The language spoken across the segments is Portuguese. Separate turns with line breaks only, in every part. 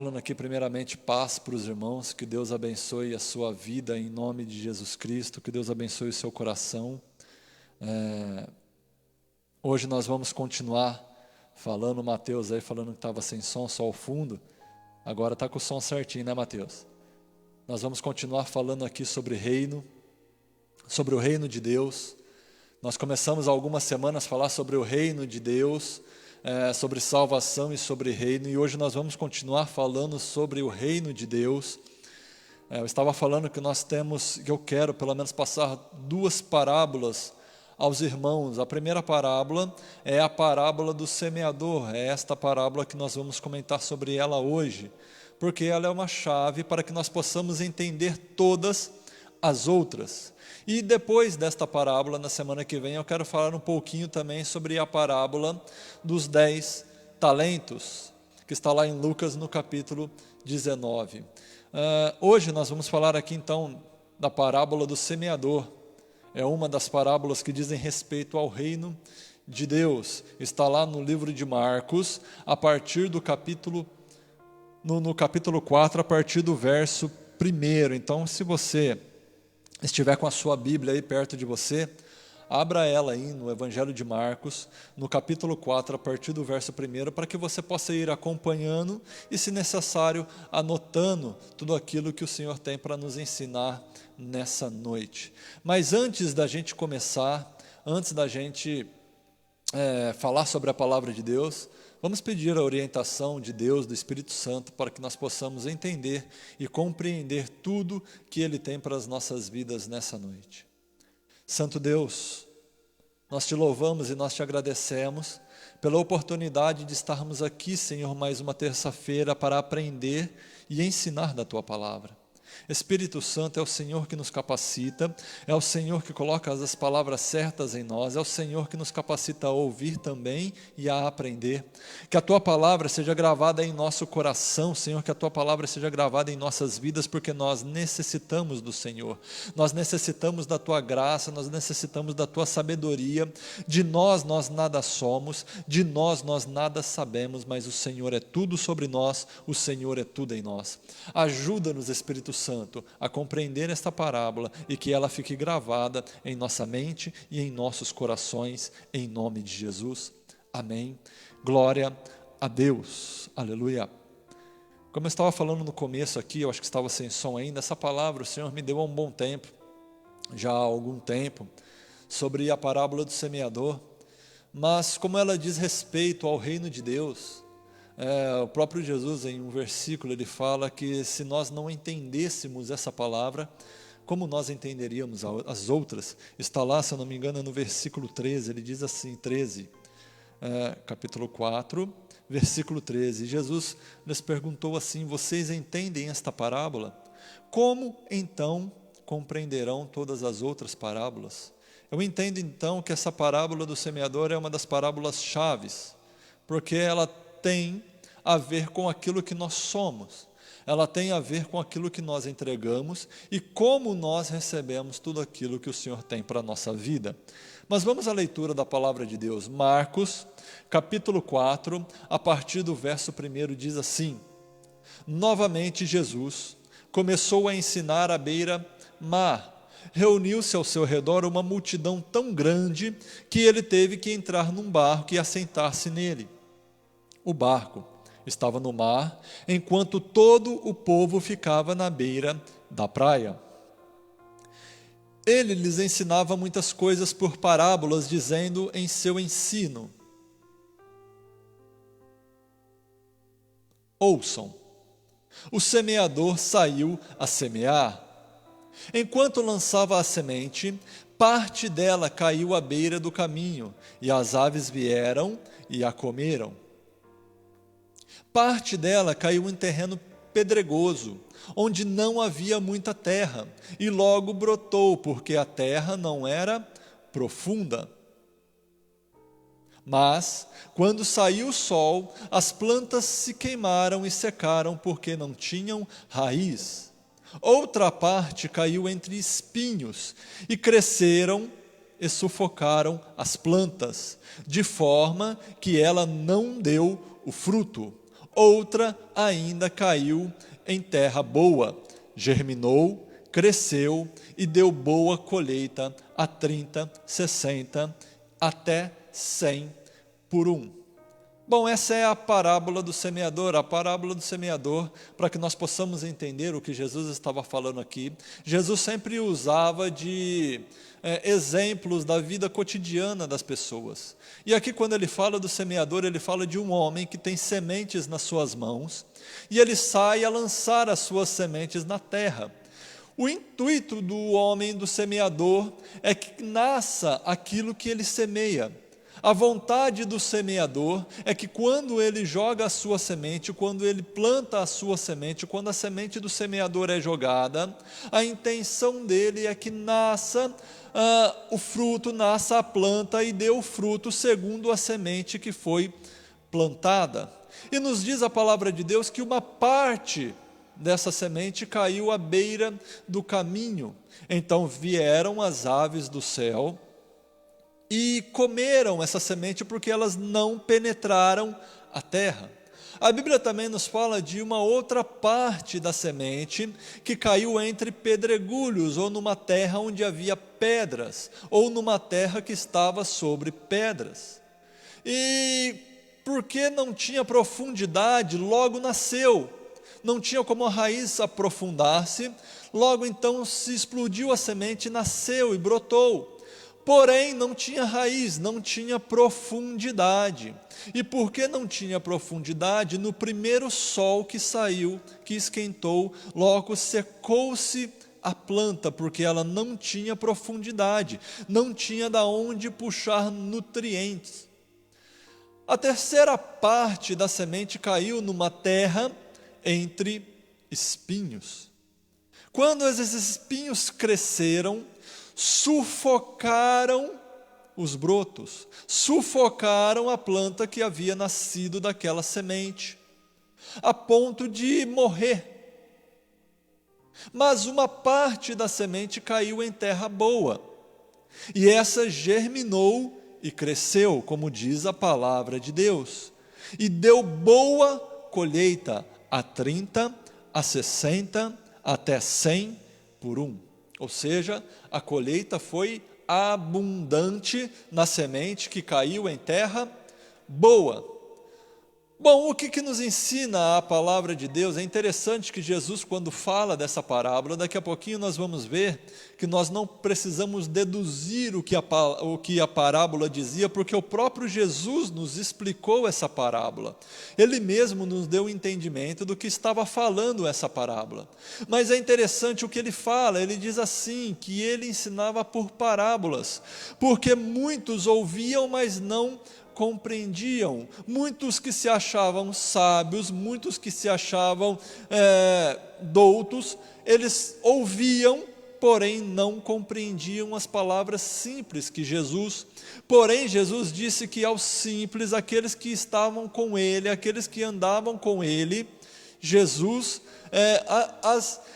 Falando aqui primeiramente paz para os irmãos, que Deus abençoe a sua vida em nome de Jesus Cristo, que Deus abençoe o seu coração. Hoje nós vamos continuar falando, Mateus aí falando que estava sem som, só ao fundo, agora está com o som certinho, né, Mateus? Nós vamos continuar falando aqui sobre reino, sobre o reino de Deus. Nós começamos há algumas semanas a falar sobre o reino de Deus, sobre salvação e sobre reino, e hoje nós vamos continuar falando sobre o reino de Deus. Eu estava falando que eu quero pelo menos passar duas parábolas aos irmãos. A primeira parábola é a parábola do semeador, é esta parábola que nós vamos comentar sobre ela hoje, porque ela é uma chave para que nós possamos entender todas as outras. E depois desta parábola, na semana que vem, eu quero falar um pouquinho também sobre a parábola dos 10 talentos, que está lá em Lucas no capítulo 19. Hoje nós vamos falar aqui então da parábola do semeador. É uma das parábolas que dizem respeito ao reino de Deus. Está lá no livro de Marcos, a partir do capítulo, no capítulo 4, a partir do verso 1. Então, se você estiver com a sua Bíblia aí perto de você, abra ela aí no Evangelho de Marcos, no capítulo 4, a partir do verso 1, para que você possa ir acompanhando e, se necessário, anotando tudo aquilo que o Senhor tem para nos ensinar nessa noite. Mas antes da gente começar, antes da gente falar sobre a palavra de Deus, vamos pedir a orientação de Deus, do Espírito Santo, para que nós possamos entender e compreender tudo que Ele tem para as nossas vidas nessa noite. Santo Deus, nós te louvamos e nós te agradecemos pela oportunidade de estarmos aqui, Senhor, mais uma terça-feira para aprender e ensinar da Tua palavra. Espírito Santo, é o Senhor que nos capacita, é o Senhor que coloca as palavras certas em nós, é o Senhor que nos capacita a ouvir também e a aprender. Que a Tua palavra seja gravada em nosso coração, Senhor, que a Tua palavra seja gravada em nossas vidas, porque nós necessitamos do Senhor, nós necessitamos da Tua graça, nós necessitamos da Tua sabedoria. De nós nada somos, de nós nada sabemos, mas o Senhor é tudo sobre nós, o Senhor é tudo em nós. Ajuda-nos, Espírito Santo, a compreender esta parábola e que ela fique gravada em nossa mente e em nossos corações, em nome de Jesus. Amém. Glória a Deus. Aleluia. Como eu estava falando no começo aqui, eu acho que estava sem som ainda, essa palavra o Senhor me deu há um bom tempo, já há algum tempo, sobre a parábola do semeador, mas como ela diz respeito ao reino de Deus, o próprio Jesus, em um versículo, ele fala que se nós não entendêssemos essa palavra, como nós entenderíamos as outras? Está lá, se eu não me engano, no versículo 13, ele diz assim, capítulo 4, versículo 13, Jesus lhes perguntou assim, vocês entendem esta parábola? Como então compreenderão todas as outras parábolas? Eu entendo então que essa parábola do semeador é uma das parábolas chaves, porque ela tem a ver com aquilo que nós somos, ela tem a ver com aquilo que nós entregamos e como nós recebemos tudo aquilo que o Senhor tem para a nossa vida. Mas vamos à leitura da palavra de Deus. Marcos, capítulo 4, a partir do verso 1, diz assim, novamente Jesus começou a ensinar à beira-mar. Reuniu-se ao seu redor uma multidão tão grande que ele teve que entrar num barco e assentar-se nele. O barco estava no mar, enquanto todo o povo ficava na beira da praia. Ele lhes ensinava muitas coisas por parábolas, dizendo em seu ensino: ouçam, o semeador saiu a semear. Enquanto lançava a semente, parte dela caiu à beira do caminho, e as aves vieram e a comeram. Parte dela caiu em terreno pedregoso, onde não havia muita terra, e logo brotou, porque a terra não era profunda. Mas, quando saiu o sol, as plantas se queimaram e secaram, porque não tinham raiz. Outra parte caiu entre espinhos, e cresceram e sufocaram as plantas, de forma que ela não deu o fruto. Outra ainda caiu em terra boa, germinou, cresceu e deu boa colheita a 30, 60, até 100 por um. Bom, essa é a parábola do semeador. A parábola do semeador, para que nós possamos entender o que Jesus estava falando aqui, Jesus sempre usava de exemplos da vida cotidiana das pessoas. E aqui, quando ele fala do semeador, ele fala de um homem que tem sementes nas suas mãos, e ele sai a lançar as suas sementes na terra. O intuito do homem, do semeador, é que nasça aquilo que ele semeia. A vontade do semeador é que quando ele joga a sua semente, quando ele planta a sua semente, quando a semente do semeador é jogada, a intenção dele é que nasça o fruto, nasça a planta e dê o fruto segundo a semente que foi plantada. E nos diz a palavra de Deus que uma parte dessa semente caiu à beira do caminho. Então vieram as aves do céu e comeram essa semente porque elas não penetraram a terra. A Bíblia também nos fala de uma outra parte da semente que caiu entre pedregulhos, ou numa terra onde havia pedras, ou numa terra que estava sobre pedras. E porque não tinha profundidade, logo nasceu. Não tinha como a raiz aprofundar-se, logo então se explodiu a semente, nasceu e brotou. Porém, não tinha raiz, não tinha profundidade. E porque não tinha profundidade, no primeiro sol que saiu, que esquentou, logo secou-se a planta, porque ela não tinha profundidade, não tinha da onde puxar nutrientes. A terceira parte da semente caiu numa terra entre espinhos. Quando esses espinhos cresceram, sufocaram os brotos, sufocaram a planta que havia nascido daquela semente, a ponto de morrer. Mas uma parte da semente caiu em terra boa, e essa germinou e cresceu, como diz a palavra de Deus, e deu boa colheita a 30, a 60, até 100 por um. Ou seja, a colheita foi abundante na semente que caiu em terra boa. Bom, o que nos ensina a palavra de Deus? É interessante que Jesus, quando fala dessa parábola, daqui a pouquinho nós vamos ver que nós não precisamos deduzir o que a parábola dizia, porque o próprio Jesus nos explicou essa parábola. Ele mesmo nos deu o entendimento do que estava falando essa parábola. Mas é interessante o que ele fala, ele diz assim, que ele ensinava por parábolas, porque muitos ouviam, mas não compreendiam. Muitos que se achavam sábios, muitos que se achavam doutos, eles ouviam, porém não compreendiam as palavras simples que Jesus. Porém, Jesus disse que aos simples, aqueles que estavam com ele, aqueles que andavam com ele, Jesus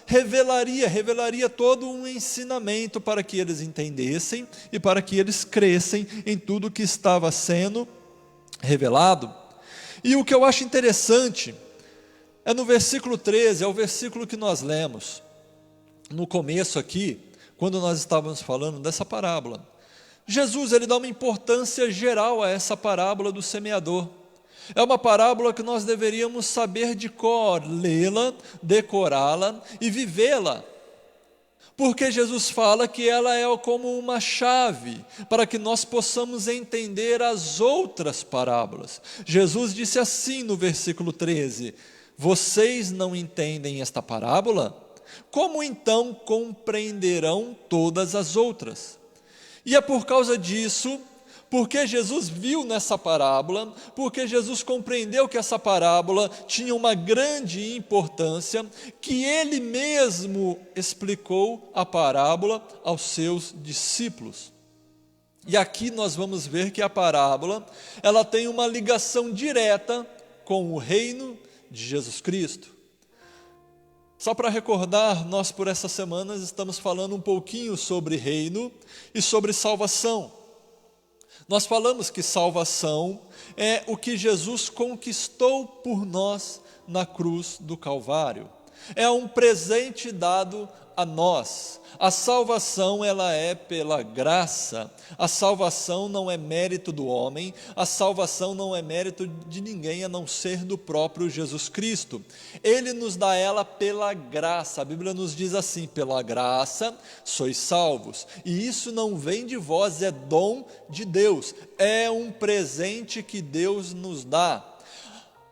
revelaria todo um ensinamento para que eles entendessem e para que eles crescem em tudo que estava sendo revelado. E o que eu acho interessante é no versículo 13, é o versículo que nós lemos no começo aqui, quando nós estávamos falando dessa parábola. Jesus, ele dá uma importância geral a essa parábola do semeador. É uma parábola que nós deveríamos saber de cor, lê-la, decorá-la e vivê-la. Porque Jesus fala que ela é como uma chave para que nós possamos entender as outras parábolas. Jesus disse assim no versículo 13: vocês não entendem esta parábola? Como então compreenderão todas as outras? E é por causa disso, porque Jesus viu nessa parábola, porque Jesus compreendeu que essa parábola tinha uma grande importância, que ele mesmo explicou a parábola aos seus discípulos. E aqui nós vamos ver que a parábola, ela tem uma ligação direta com o reino de Jesus Cristo. Só para recordar, nós por essas semanas estamos falando um pouquinho sobre reino e sobre salvação. Nós falamos que salvação é o que Jesus conquistou por nós na cruz do Calvário. É um presente dado a nós. A salvação, ela é pela graça. A salvação não é mérito do homem, a salvação não é mérito de ninguém a não ser do próprio Jesus Cristo. Ele nos dá ela pela graça. A Bíblia nos diz assim: pela graça sois salvos. E isso não vem de vós, é dom de Deus. É um presente que Deus nos dá.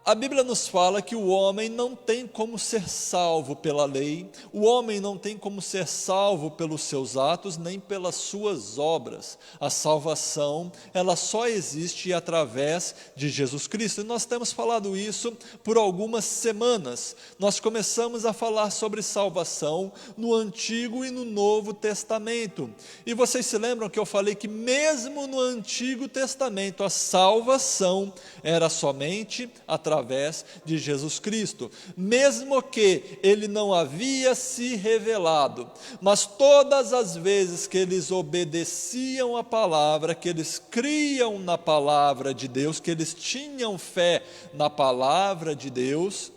A Bíblia nos fala que o homem não tem como ser salvo pela lei, o homem não tem como ser salvo pelos seus atos, nem pelas suas obras. A salvação, ela só existe através de Jesus Cristo. E nós temos falado isso por algumas semanas. Nós começamos a falar sobre salvação no Antigo e no Novo Testamento. E vocês se lembram que eu falei que mesmo no Antigo Testamento a salvação era somente através de Jesus Cristo, mesmo que ele não havia se revelado, mas todas as vezes que eles obedeciam a palavra, que eles criam na palavra de Deus, que eles tinham fé na palavra de Deus,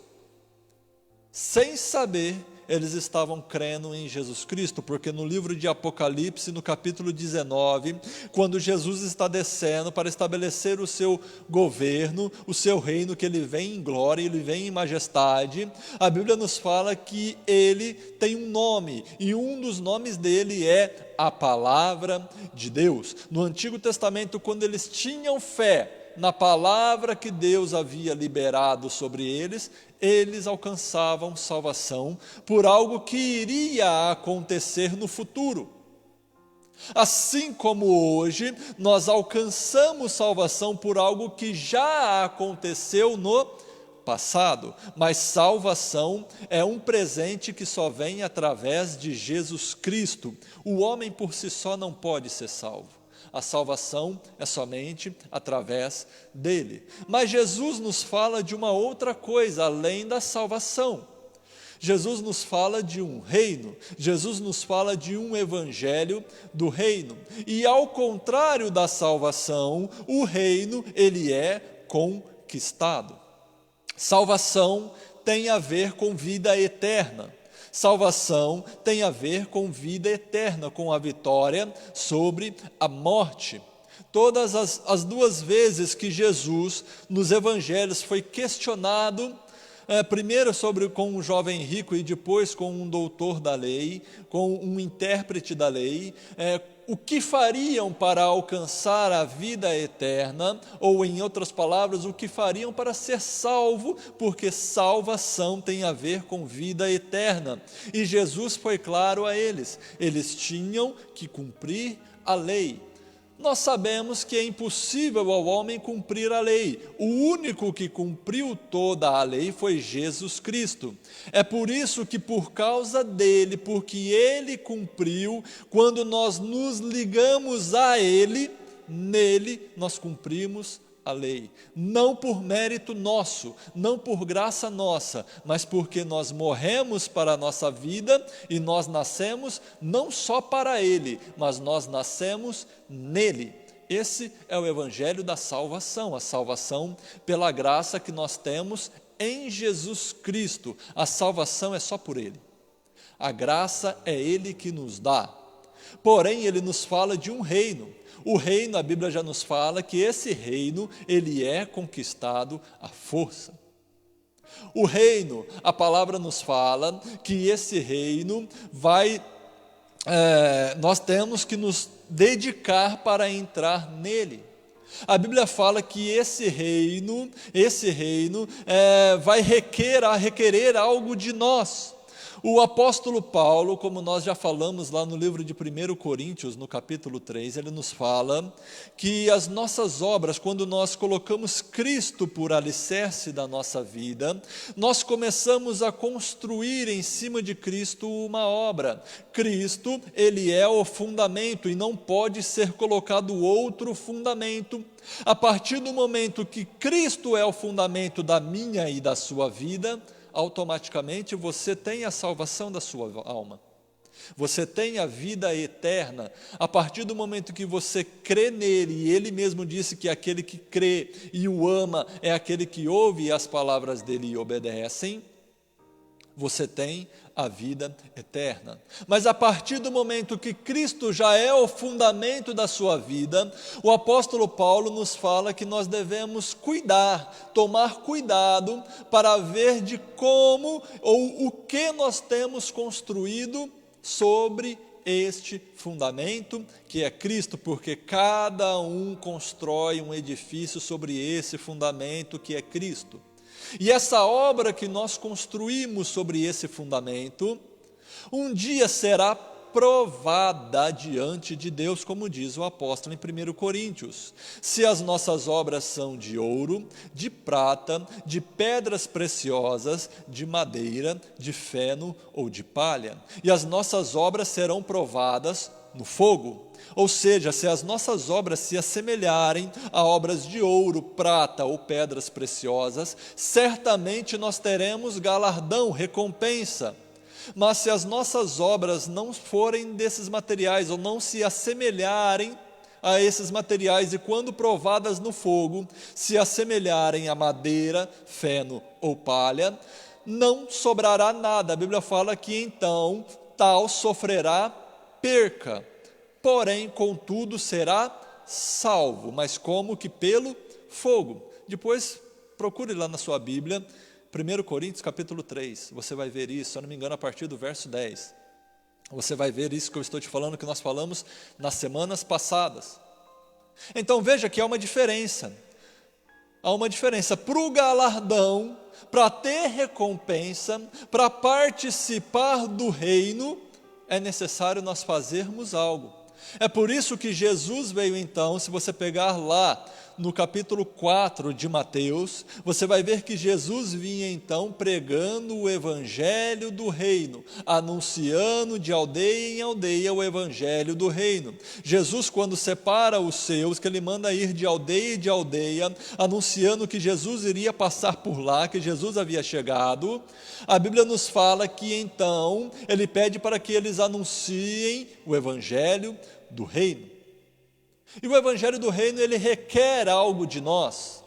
sem saber, eles estavam crendo em Jesus Cristo, porque no livro de Apocalipse, no capítulo 19, quando Jesus está descendo para estabelecer o seu governo, o seu reino, que ele vem em glória, ele vem em majestade, a Bíblia nos fala que ele tem um nome, e um dos nomes dele é a Palavra de Deus. No Antigo Testamento, quando eles tinham fé na palavra que Deus havia liberado sobre eles, eles alcançavam salvação por algo que iria acontecer no futuro. Assim como hoje, nós alcançamos salvação por algo que já aconteceu no passado, mas salvação é um presente que só vem através de Jesus Cristo. O homem por si só não pode ser salvo. A salvação é somente através dele. Mas Jesus nos fala de uma outra coisa, além da salvação. Jesus nos fala de um reino, Jesus nos fala de um evangelho do reino. E ao contrário da salvação, o reino, ele é conquistado. Salvação tem a ver com vida eterna. Salvação tem a ver com vida eterna, com a vitória sobre a morte. Todas as duas vezes que Jesus, nos evangelhos, foi questionado, primeiro com um jovem rico e depois com um doutor da lei, com um intérprete da lei, o que fariam para alcançar a vida eterna, ou em outras palavras, o que fariam para ser salvo, porque salvação tem a ver com vida eterna. E Jesus foi claro a eles tinham que cumprir a lei. Nós sabemos que é impossível ao homem cumprir a lei. O único que cumpriu toda a lei foi Jesus Cristo. É por isso que, por causa dele, porque ele cumpriu, quando nós nos ligamos a ele, nele nós cumprimos a lei. Não por mérito nosso, não por graça nossa, mas porque nós morremos para a nossa vida e nós nascemos não só para ele, mas nós nascemos nele. Esse é o evangelho da salvação, a salvação pela graça que nós temos em Jesus Cristo. A salvação é só por ele. A graça é ele que nos dá. Porém, ele nos fala de um reino. O reino, a Bíblia já nos fala que esse reino, ele é conquistado à força. O reino, a palavra nos fala que esse reino nós temos que nos dedicar para entrar nele. A Bíblia fala que esse reino vai requerer algo de nós. O apóstolo Paulo, como nós já falamos lá no livro de 1 Coríntios, no capítulo 3, ele nos fala que as nossas obras, quando nós colocamos Cristo por alicerce da nossa vida, nós começamos a construir em cima de Cristo uma obra. Cristo, ele é o fundamento e não pode ser colocado outro fundamento. A partir do momento que Cristo é o fundamento da minha e da sua vida, automaticamente você tem a salvação da sua alma. Você tem a vida eterna a partir do momento que você crê nele, e ele mesmo disse que aquele que crê e o ama é aquele que ouve as palavras dele e obedecem. Você tem a vida eterna. Mas a partir do momento que Cristo já é o fundamento da sua vida, o apóstolo Paulo nos fala que nós devemos cuidar, tomar cuidado para ver de como ou o que nós temos construído sobre este fundamento que é Cristo, porque cada um constrói um edifício sobre esse fundamento que é Cristo. E essa obra que nós construímos sobre esse fundamento, um dia será provada diante de Deus, como diz o apóstolo em 1 Coríntios. Se as nossas obras são de ouro, de prata, de pedras preciosas, de madeira, de feno ou de palha. E as nossas obras serão provadas no fogo. Ou seja, se as nossas obras se assemelharem a obras de ouro, prata ou pedras preciosas, certamente nós teremos galardão, recompensa. Mas se as nossas obras não forem desses materiais, ou não se assemelharem a esses materiais, e quando provadas no fogo, se assemelharem a madeira, feno ou palha, não sobrará nada. A Bíblia fala que então tal sofrerá perca. Porém, contudo, será salvo, mas como que pelo fogo. Depois, procure lá na sua Bíblia, 1 Coríntios capítulo 3, você vai ver isso, se eu não me engano, a partir do verso 10. Você vai ver isso que eu estou te falando, que nós falamos nas semanas passadas. Então, veja que há uma diferença. Há uma diferença para o galardão, para ter recompensa, para participar do reino, é necessário nós fazermos algo. É por isso que Jesus veio então, se você pegar lá no capítulo 4 de Mateus, você vai ver que Jesus vinha então pregando o evangelho do reino, anunciando de aldeia em aldeia o evangelho do reino. Jesus, quando separa os seus, que ele manda ir de aldeia, anunciando que Jesus iria passar por lá, que Jesus havia chegado, a Bíblia nos fala que então ele pede para que eles anunciem o evangelho do reino. E o evangelho do reino, ele requer algo de nós.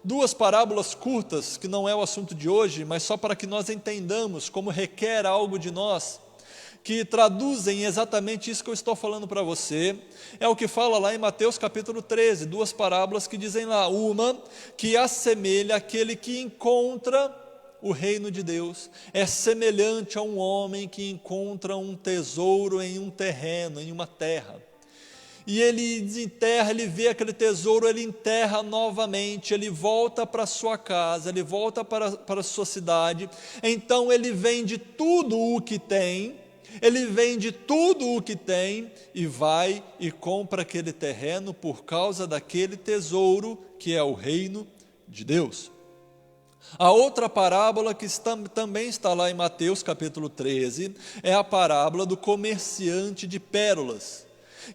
Duas parábolas curtas, que não é o assunto de hoje, mas só para que nós entendamos como requer algo de nós, que traduzem exatamente isso que eu estou falando para você. É o que fala lá em Mateus capítulo 13, duas parábolas que dizem lá, uma que assemelha aquele que encontra o reino de Deus, é semelhante a um homem que encontra um tesouro em um terreno, em uma terra. E ele desenterra, ele vê aquele tesouro, ele enterra novamente, ele volta para a sua casa, ele volta para a sua cidade, então ele vende tudo o que tem, e vai e compra aquele terreno por causa daquele tesouro que é o reino de Deus. A outra parábola que também está lá em Mateus capítulo 13, é a parábola do comerciante de pérolas,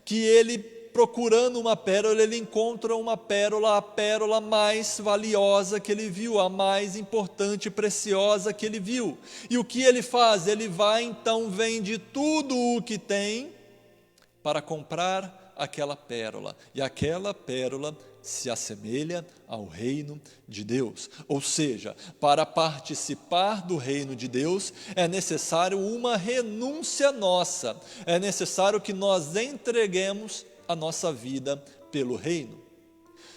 que ele, procurando uma pérola, ele encontra uma pérola, a pérola mais valiosa que ele viu, a mais importante e preciosa que ele viu. E o que ele faz? Ele vai então, vende tudo o que tem para comprar aquela pérola, e aquela pérola se assemelha ao reino de Deus. Ou seja, para participar do reino de Deus é necessário uma renúncia nossa, é necessário que nós entreguemos a nossa vida pelo reino.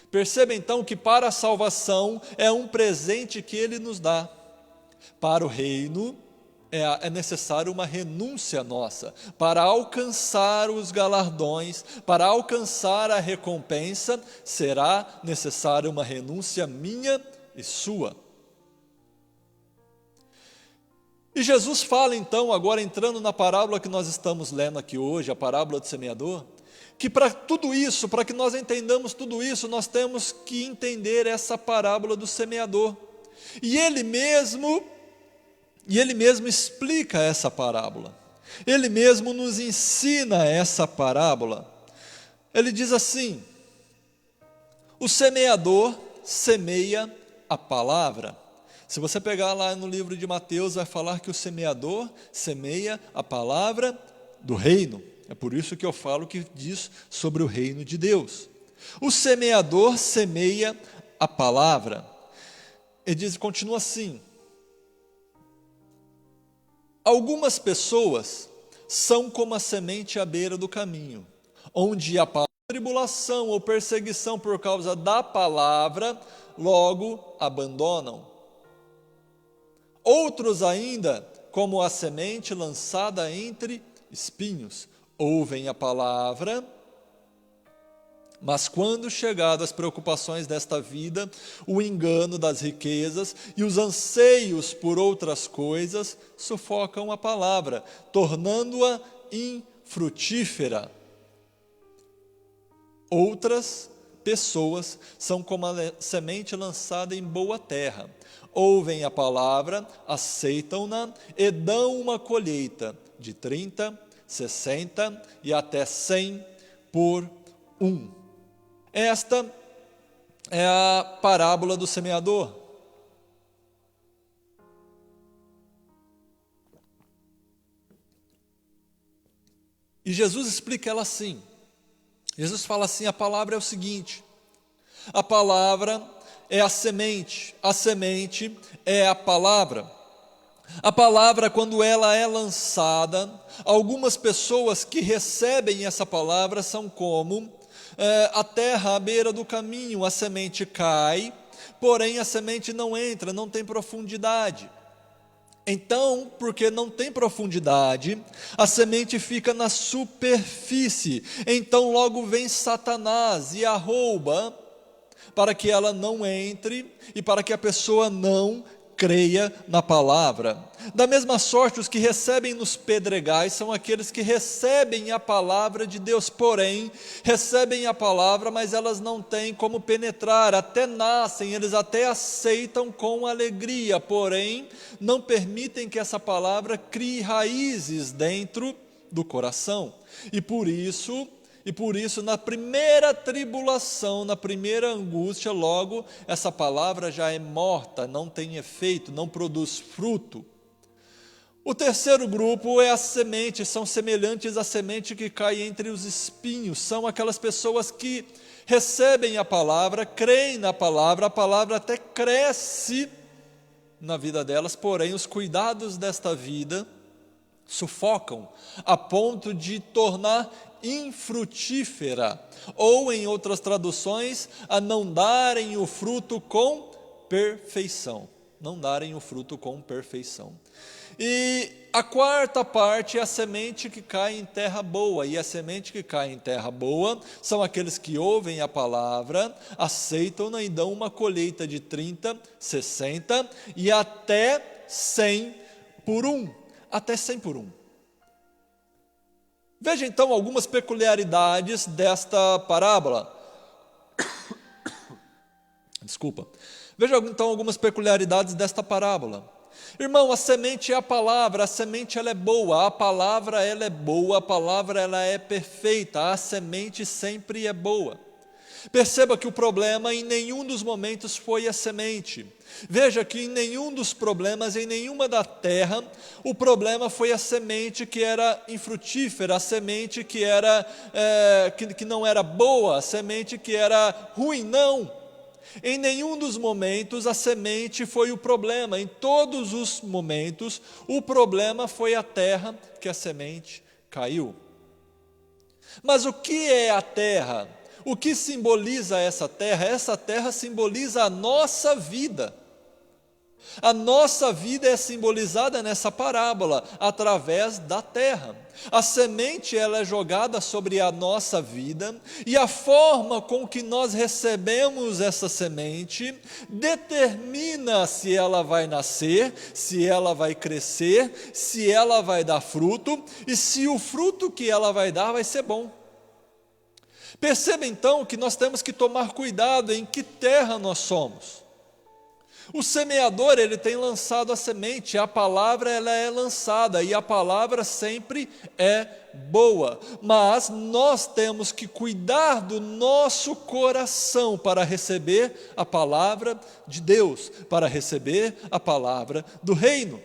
Perceba então que para a salvação é um presente que ele nos dá. Para o reino é necessário uma renúncia nossa. Para alcançar os galardões, para alcançar a recompensa, será necessária uma renúncia minha e sua. E Jesus fala então, agora entrando na parábola que nós estamos lendo aqui hoje, a parábola do semeador, que para tudo isso, para que nós entendamos tudo isso, nós temos que entender essa parábola do semeador. E ele mesmo explica essa parábola. Ele mesmo nos ensina essa parábola. Ele diz assim: o semeador semeia a palavra. Se você pegar lá no livro de Mateus, vai falar que o semeador semeia a palavra do reino. É por isso que eu falo que diz sobre o reino de Deus. O semeador semeia a palavra. Ele diz, continua assim: algumas pessoas são como a semente à beira do caminho, onde a tribulação ou perseguição por causa da palavra, logo abandonam. Outros ainda, como a semente lançada entre espinhos, ouvem a palavra, mas quando chegado as preocupações desta vida, o engano das riquezas e os anseios por outras coisas sufocam a palavra, tornando-a infrutífera. Outras pessoas são como a semente lançada em boa terra. Ouvem a palavra, aceitam-na e dão uma colheita de 30, 60 e até 100 por um. Esta é a parábola do semeador. E Jesus explica ela assim. Jesus fala assim, a palavra é o seguinte: a palavra é a semente é a palavra. A palavra, quando ela é lançada, algumas pessoas que recebem essa palavra são como a terra à beira do caminho. A semente cai, porém a semente não entra, não tem profundidade. Então, porque não tem profundidade, a semente fica na superfície. Então logo vem Satanás e a rouba, para que ela não entre e para que a pessoa não creia na palavra. Da mesma sorte, os que recebem nos pedregais são aqueles que recebem a palavra de Deus, porém, recebem a palavra, mas elas não têm como penetrar, até nascem, eles até aceitam com alegria, porém, não permitem que essa palavra crie raízes dentro do coração. E por isso, na primeira tribulação, na primeira angústia, logo, essa palavra já é morta, não tem efeito, não produz fruto. O terceiro grupo é a semente, são semelhantes à semente que cai entre os espinhos, são aquelas pessoas que recebem a palavra, creem na palavra, a palavra até cresce na vida delas, porém os cuidados desta vida sufocam, a ponto de tornar infrutífera, ou em outras traduções, a não darem o fruto com perfeição. Não darem o fruto com perfeição. E a quarta parte é a semente que cai em terra boa, e a semente que cai em terra boa são aqueles que ouvem a palavra, aceitam-na e dão uma colheita de 30, 60 e até 100 por um. Até 100 por um. Veja então algumas peculiaridades desta parábola. Desculpa. Veja então algumas peculiaridades desta parábola. Irmão, a semente é a palavra, a semente ela é boa, a palavra ela é boa, a palavra ela é perfeita, a semente sempre é boa. Perceba que o problema em nenhum dos momentos foi a semente. Veja que em nenhum dos problemas, em nenhuma da terra, o problema foi a semente que era infrutífera, a semente que não era boa, a semente que era ruim, não. Em nenhum dos momentos a semente foi o problema, em todos os momentos o problema foi a terra que a semente caiu. Mas o que é a terra? O que simboliza essa terra? Essa terra simboliza a nossa vida. A nossa vida é simbolizada nessa parábola, através da terra. A semente ela é jogada sobre a nossa vida, e a forma com que nós recebemos essa semente determina se ela vai nascer, se ela vai crescer, se ela vai dar fruto, e se o fruto que ela vai dar vai ser bom. Perceba então que nós temos que tomar cuidado em que terra nós somos. O semeador, ele tem lançado a semente, a palavra ela é lançada, e a palavra sempre é boa, mas nós temos que cuidar do nosso coração para receber a palavra de Deus, para receber a palavra do reino.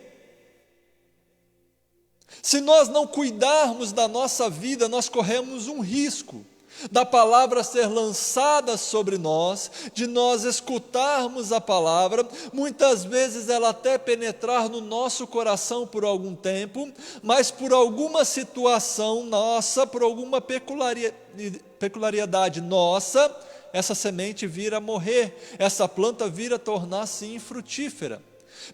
Se nós não cuidarmos da nossa vida, nós corremos um risco da palavra ser lançada sobre nós, de nós escutarmos a palavra, muitas vezes ela até penetrar no nosso coração por algum tempo, mas por alguma situação nossa, por alguma peculiaridade nossa, essa semente vir a morrer, essa planta vir a tornar-se infrutífera.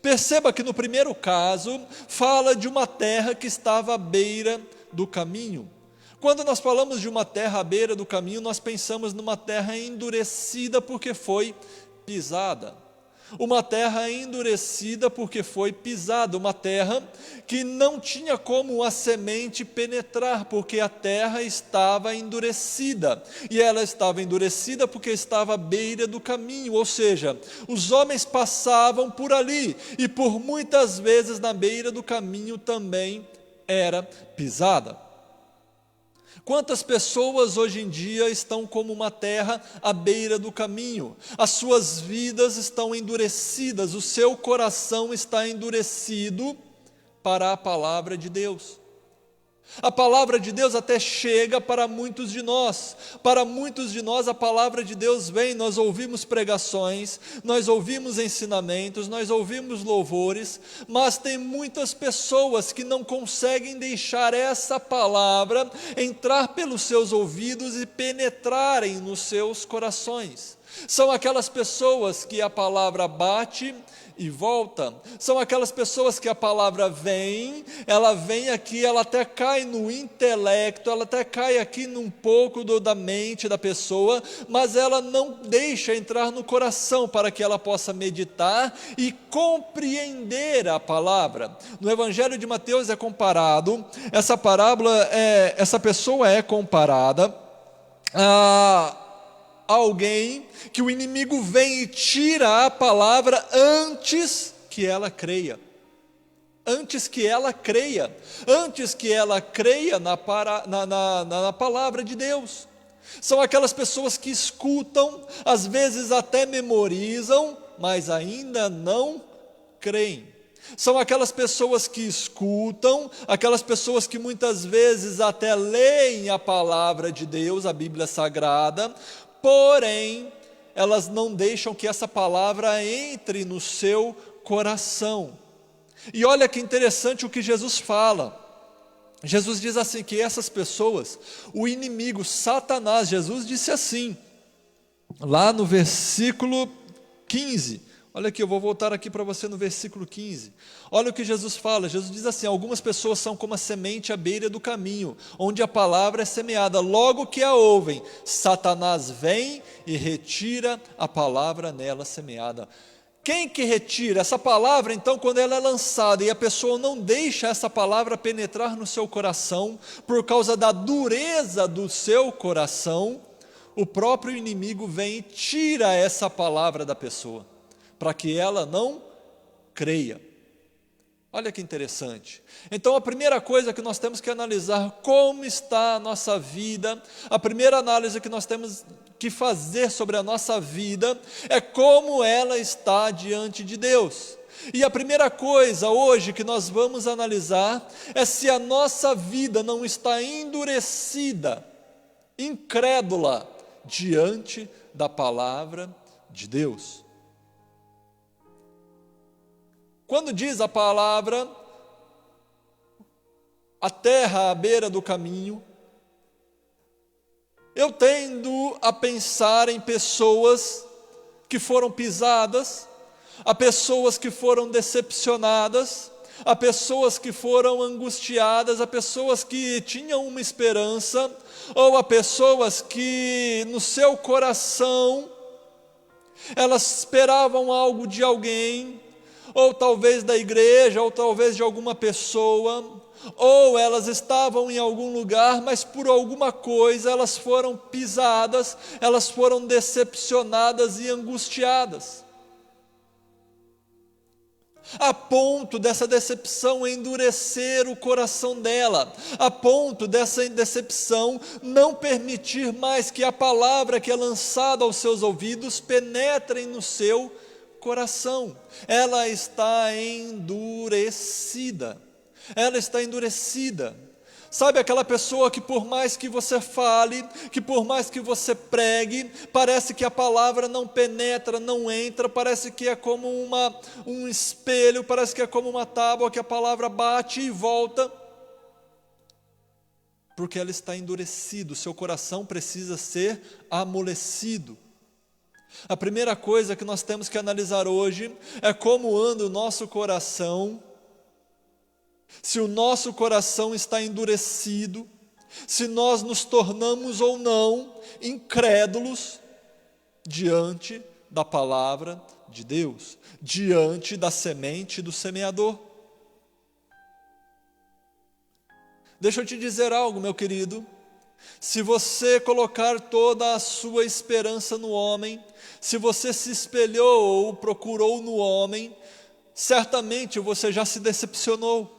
Perceba que no primeiro caso, fala de uma terra que estava à beira do caminho. Quando nós falamos de uma terra à beira do caminho, nós pensamos numa terra endurecida porque foi pisada. Uma terra endurecida porque foi pisada, uma terra que não tinha como a semente penetrar, porque a terra estava endurecida. E ela estava endurecida porque estava à beira do caminho, ou seja, os homens passavam por ali, e por muitas vezes na beira do caminho também era pisada. Quantas pessoas hoje em dia estão como uma terra à beira do caminho? As suas vidas estão endurecidas, o seu coração está endurecido para a palavra de Deus. A palavra de Deus até chega para muitos de nós. Para muitos de nós a palavra de Deus vem, nós ouvimos pregações, nós ouvimos ensinamentos, nós ouvimos louvores, mas tem muitas pessoas que não conseguem deixar essa palavra entrar pelos seus ouvidos e penetrarem nos seus corações. São aquelas pessoas que a palavra bate e volta, são aquelas pessoas que a palavra vem, ela vem aqui, ela até cai no intelecto, ela até cai aqui num pouco da mente da pessoa, mas ela não deixa entrar no coração para que ela possa meditar e compreender a palavra. No Evangelho de Mateus é comparado, essa parábola, essa pessoa é comparada a alguém que o inimigo vem e tira a palavra antes que ela creia. Antes que ela creia. Antes que ela creia na palavra de Deus. São aquelas pessoas que escutam, às vezes até memorizam, mas ainda não creem. São aquelas pessoas que escutam, aquelas pessoas que muitas vezes até leem a palavra de Deus, a Bíblia Sagrada, porém, elas não deixam que essa palavra entre no seu coração. E olha que interessante o que Jesus fala. Jesus diz assim, que essas pessoas, o inimigo, Satanás, Jesus disse assim, lá no versículo 15, olha aqui, eu vou voltar aqui para você no versículo 15. Olha o que Jesus fala. Jesus diz assim, algumas pessoas são como a semente à beira do caminho, onde a palavra é semeada. Logo que a ouvem, Satanás vem e retira a palavra nela semeada. Quem que retira? Essa palavra, então, quando ela é lançada e a pessoa não deixa essa palavra penetrar no seu coração, por causa da dureza do seu coração, o próprio inimigo vem e tira essa palavra da pessoa, para que ela não creia. Olha que interessante. Então a primeira coisa que nós temos que analisar, como está a nossa vida, a primeira análise que nós temos que fazer sobre a nossa vida, é como ela está diante de Deus. E a primeira coisa hoje que nós vamos analisar, é se a nossa vida não está endurecida, incrédula, diante da palavra de Deus. Quando diz a palavra, a terra à beira do caminho, eu tendo a pensar em pessoas que foram pisadas, a pessoas que foram decepcionadas, a pessoas que foram angustiadas, a pessoas que tinham uma esperança, ou a pessoas que no seu coração, elas esperavam algo de alguém, ou talvez da igreja, ou talvez de alguma pessoa, ou elas estavam em algum lugar, mas por alguma coisa elas foram pisadas, elas foram decepcionadas e angustiadas, a ponto dessa decepção endurecer o coração dela, a ponto dessa decepção não permitir mais que a palavra que é lançada aos seus ouvidos penetre no seu coração. Ela está endurecida. ela está endurecida. Sabe aquela pessoa que por mais que você fale, que por mais que você pregue, parece que a palavra não penetra, não entra, parece que é como um espelho, parece que é como uma tábua que a palavra bate e volta, porque ela está endurecida, o seu coração precisa ser amolecido. A primeira coisa que nós temos que analisar hoje é como anda o nosso coração. Se o nosso coração está endurecido, se nós nos tornamos ou não incrédulos diante da palavra de Deus, diante da semente do semeador. Deixa eu te dizer algo, meu querido. Se você colocar toda a sua esperança no homem, se você se espelhou ou procurou no homem, certamente você já se decepcionou.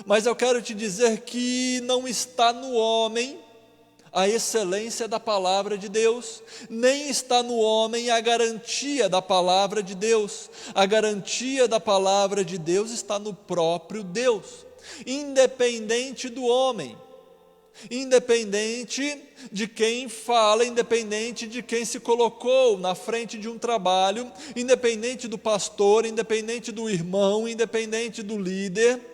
Mas eu quero te dizer que não está no homem a excelência da palavra de Deus, nem está no homem a garantia da palavra de Deus. A garantia da palavra de Deus está no próprio Deus, independente do homem, independente de quem fala, independente de quem se colocou na frente de um trabalho, independente do pastor, independente do irmão, independente do líder.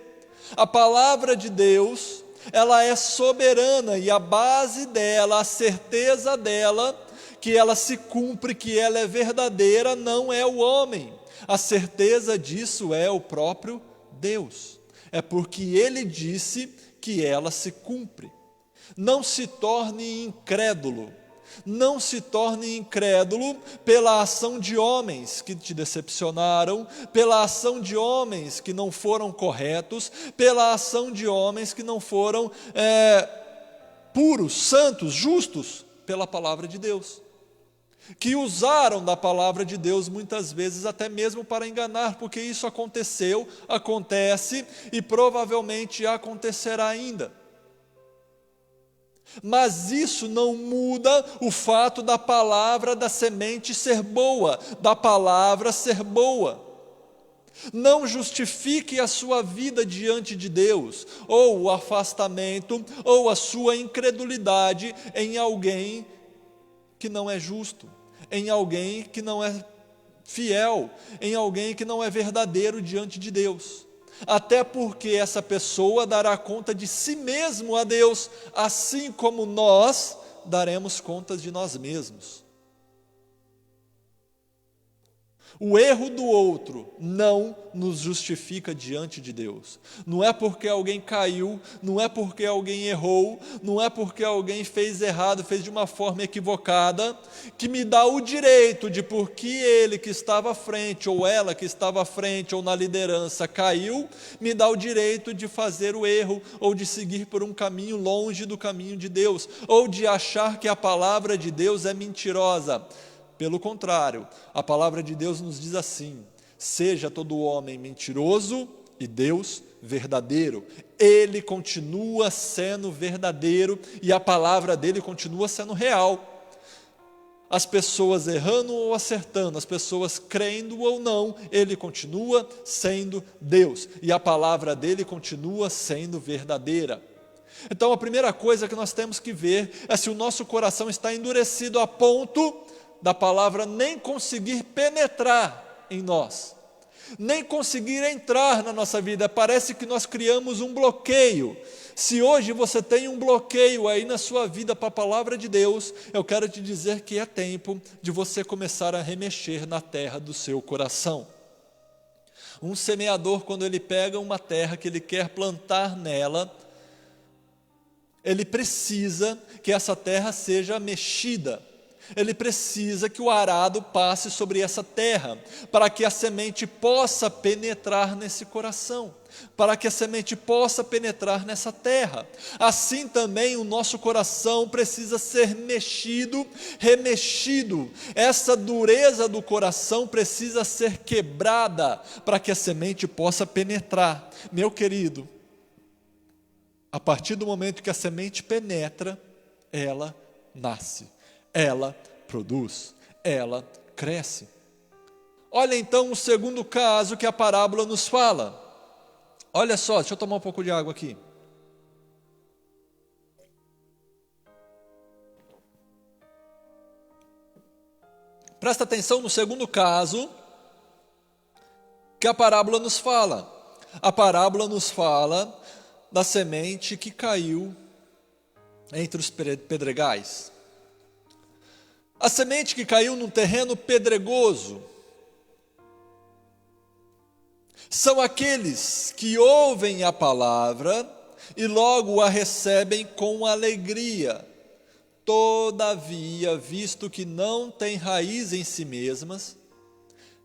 A palavra de Deus, ela é soberana e a base dela, a certeza dela, que ela se cumpre, que ela é verdadeira, não é o homem. A certeza disso é o próprio Deus. É porque Ele disse que ela se cumpre. Não se torne incrédulo. Não se torne incrédulo pela ação de homens que te decepcionaram, pela ação de homens que não foram corretos, pela ação de homens que não foram puros, santos, justos pela palavra de Deus, que usaram da palavra de Deus muitas vezes até mesmo para enganar, porque isso aconteceu, acontece e provavelmente acontecerá ainda. Mas isso não muda o fato da palavra da semente ser boa, da palavra ser boa. Não justifique a sua vida diante de Deus, ou o afastamento, ou a sua incredulidade em alguém que não é justo, em alguém que não é fiel, em alguém que não é verdadeiro diante de Deus. Até porque essa pessoa dará conta de si mesmo a Deus, assim como nós daremos contas de nós mesmos. O erro do outro não nos justifica diante de Deus. Não é porque alguém caiu, não é porque alguém errou, não é porque alguém fez errado, fez de uma forma equivocada, que me dá o direito de, porque ele que estava à frente, ou ela que estava à frente, ou na liderança caiu, me dá o direito de fazer o erro, ou de seguir por um caminho longe do caminho de Deus, ou de achar que a palavra de Deus é mentirosa. Pelo contrário, a palavra de Deus nos diz assim: seja todo homem mentiroso e Deus verdadeiro. Ele continua sendo verdadeiro e a palavra dele continua sendo real. As pessoas errando ou acertando, as pessoas crendo ou não, ele continua sendo Deus e a palavra dele continua sendo verdadeira. Então a primeira coisa que nós temos que ver é se o nosso coração está endurecido a ponto da palavra nem conseguir penetrar em nós, nem conseguir entrar na nossa vida. Parece que nós criamos um bloqueio. Se hoje você tem um bloqueio aí na sua vida para a palavra de Deus, eu quero te dizer que é tempo de você começar a remexer na terra do seu coração. Um semeador, quando ele pega uma terra que ele quer plantar nela, ele precisa que essa terra seja mexida. Ele precisa que o arado passe sobre essa terra, para que a semente possa penetrar nesse coração, para que a semente possa penetrar nessa terra. Assim também o nosso coração precisa ser mexido, remexido. Essa dureza do coração precisa ser quebrada, para que a semente possa penetrar. Meu querido, a partir do momento que a semente penetra, ela nasce. Ela produz, ela cresce. Olha então o segundo caso que a parábola nos fala. Olha só, deixa eu tomar um pouco de água aqui. Presta atenção no segundo caso que a parábola nos fala. A parábola nos fala da semente que caiu entre os pedregais. A semente que caiu num terreno pedregoso são aqueles que ouvem a palavra e logo a recebem com alegria. Todavia, visto que não têm raiz em si mesmas,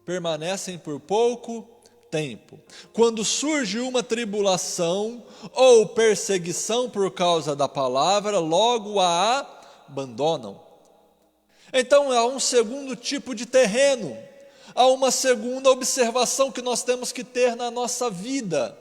permanecem por pouco tempo. Quando surge uma tribulação ou perseguição por causa da palavra, logo a abandonam. Então há um segundo tipo de terreno, há uma segunda observação que nós temos que ter na nossa vida.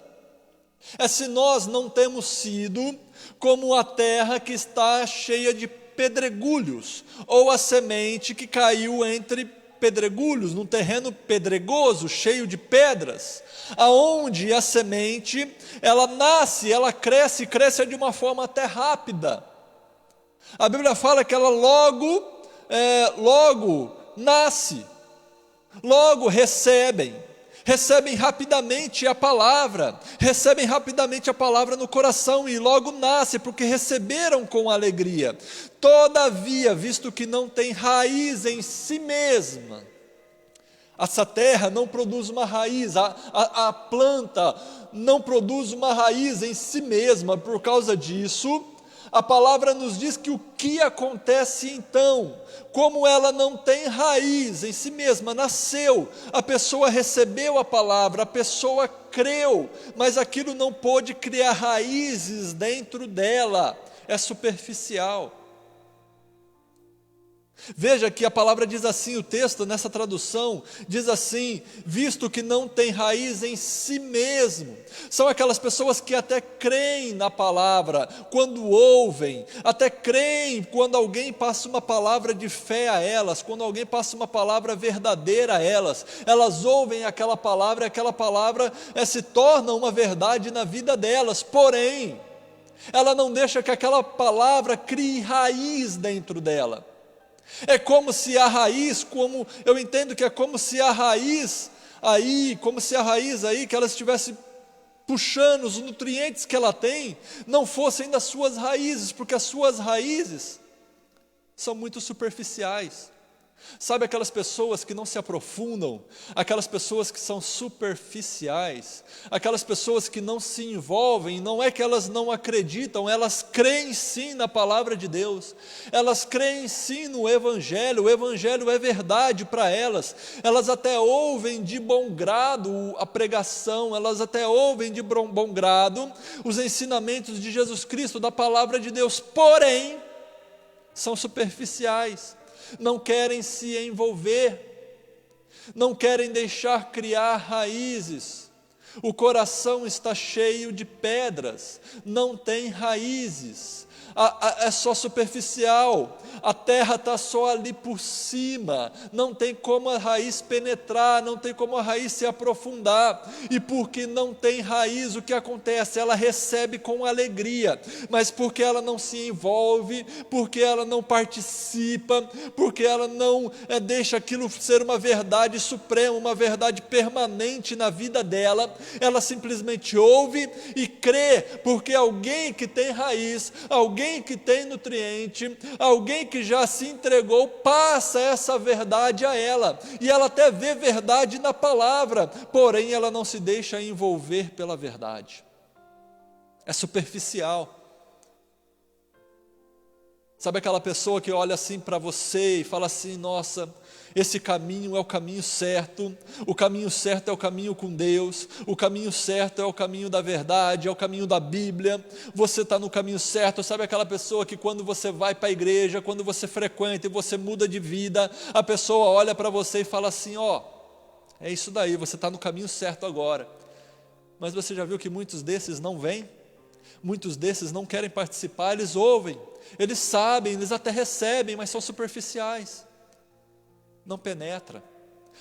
É se nós não temos sido como a terra que está cheia de pedregulhos, ou a semente que caiu entre pedregulhos, num terreno pedregoso, cheio de pedras, aonde a semente, ela nasce, ela cresce de uma forma até rápida. A Bíblia fala que ela logo nasce, logo recebem rapidamente a palavra, no coração e logo nasce, porque receberam com alegria. Todavia, visto que não tem raiz em si mesma, essa terra não produz uma raiz, a planta não produz uma raiz em si mesma. Por causa disso, a palavra nos diz que o que acontece então, como ela não tem raiz em si mesma, nasceu, a pessoa recebeu a palavra, a pessoa creu, mas aquilo não pôde criar raízes dentro dela, é superficial. Veja que a palavra diz assim, o texto nessa tradução diz assim: visto que não tem raiz em si mesmo. São aquelas pessoas que até creem na palavra quando ouvem, até creem quando alguém passa uma palavra de fé a elas, quando alguém passa uma palavra verdadeira a elas, elas ouvem aquela palavra e aquela palavra se torna uma verdade na vida delas, porém, ela não deixa que aquela palavra crie raiz dentro dela. É como se a raiz, eu entendo que é como se a raiz aí, que ela estivesse puxando os nutrientes que ela tem, não fossem das suas raízes, porque as suas raízes são muito superficiais. Sabe aquelas pessoas que não se aprofundam, aquelas pessoas que são superficiais, aquelas pessoas que não se envolvem, não é que elas não acreditam, elas creem sim na palavra de Deus, elas creem sim no Evangelho, o Evangelho é verdade para elas, elas até ouvem de bom grado a pregação, elas até ouvem de bom grado os ensinamentos de Jesus Cristo, da palavra de Deus, porém, são superficiais. Não querem se envolver, não querem deixar criar raízes, o coração está cheio de pedras, não tem raízes, é só superficial, a terra está só ali por cima, não tem como a raiz penetrar, não tem como a raiz se aprofundar, e porque não tem raiz, o que acontece? Ela recebe com alegria, mas porque ela não se envolve, porque ela não participa, porque ela não deixa aquilo ser uma verdade suprema, uma verdade permanente na vida dela, ela simplesmente ouve e crê, porque alguém que tem raiz, alguém que tem nutriente, alguém que já se entregou, passa essa verdade a ela, e ela até vê verdade na palavra, porém ela não se deixa envolver pela verdade, é superficial. Sabe aquela pessoa que olha assim para você e fala assim: nossa, esse caminho é o caminho certo é o caminho com Deus, o caminho certo é o caminho da verdade, é o caminho da Bíblia, você está no caminho certo. Sabe aquela pessoa que quando você vai para a igreja, quando você frequenta e você muda de vida, a pessoa olha para você e fala assim: ó, é isso daí, você está no caminho certo agora. Mas você já viu que muitos desses não vêm? Muitos desses não querem participar, eles ouvem, eles sabem, eles até recebem, mas são superficiais, não penetra.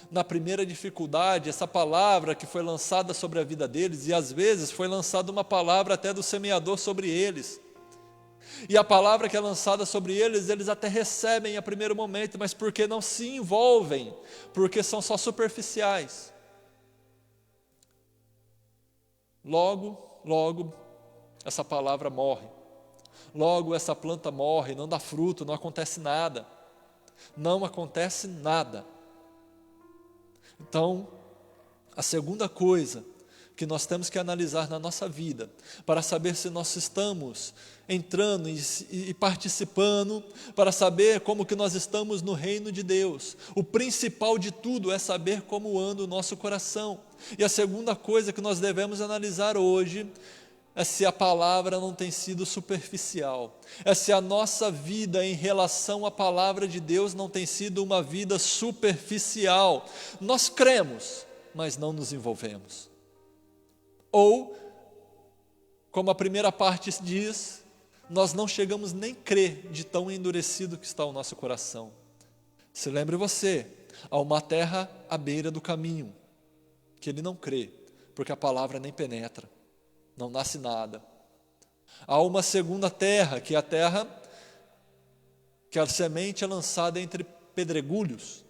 na primeira dificuldade, essa palavra que foi lançada sobre a vida deles, e às vezes foi lançada uma palavra até do semeador sobre eles, e a palavra que é lançada sobre eles, eles até recebem a primeiro momento, mas porque não se envolvem, porque são só superficiais. Logo, essa palavra morre. Logo, essa planta morre, não dá fruto, não acontece nada. Não acontece nada. Então, a segunda coisa que nós temos que analisar na nossa vida, para saber se nós estamos entrando e participando, para saber como que nós estamos no reino de Deus. O principal de tudo é saber como anda o nosso coração. E a segunda coisa que nós devemos analisar hoje é se a palavra não tem sido superficial, é se a nossa vida em relação à palavra de Deus não tem sido uma vida superficial. Nós cremos, mas não nos envolvemos. Ou, como a primeira parte diz, nós não chegamos nem a crer de tão endurecido que está o nosso coração. Se lembre você, há uma terra à beira do caminho, que ele não crê, porque a palavra nem penetra, não nasce nada. Há uma segunda terra, que é a terra que a semente é lançada entre pedregulhos.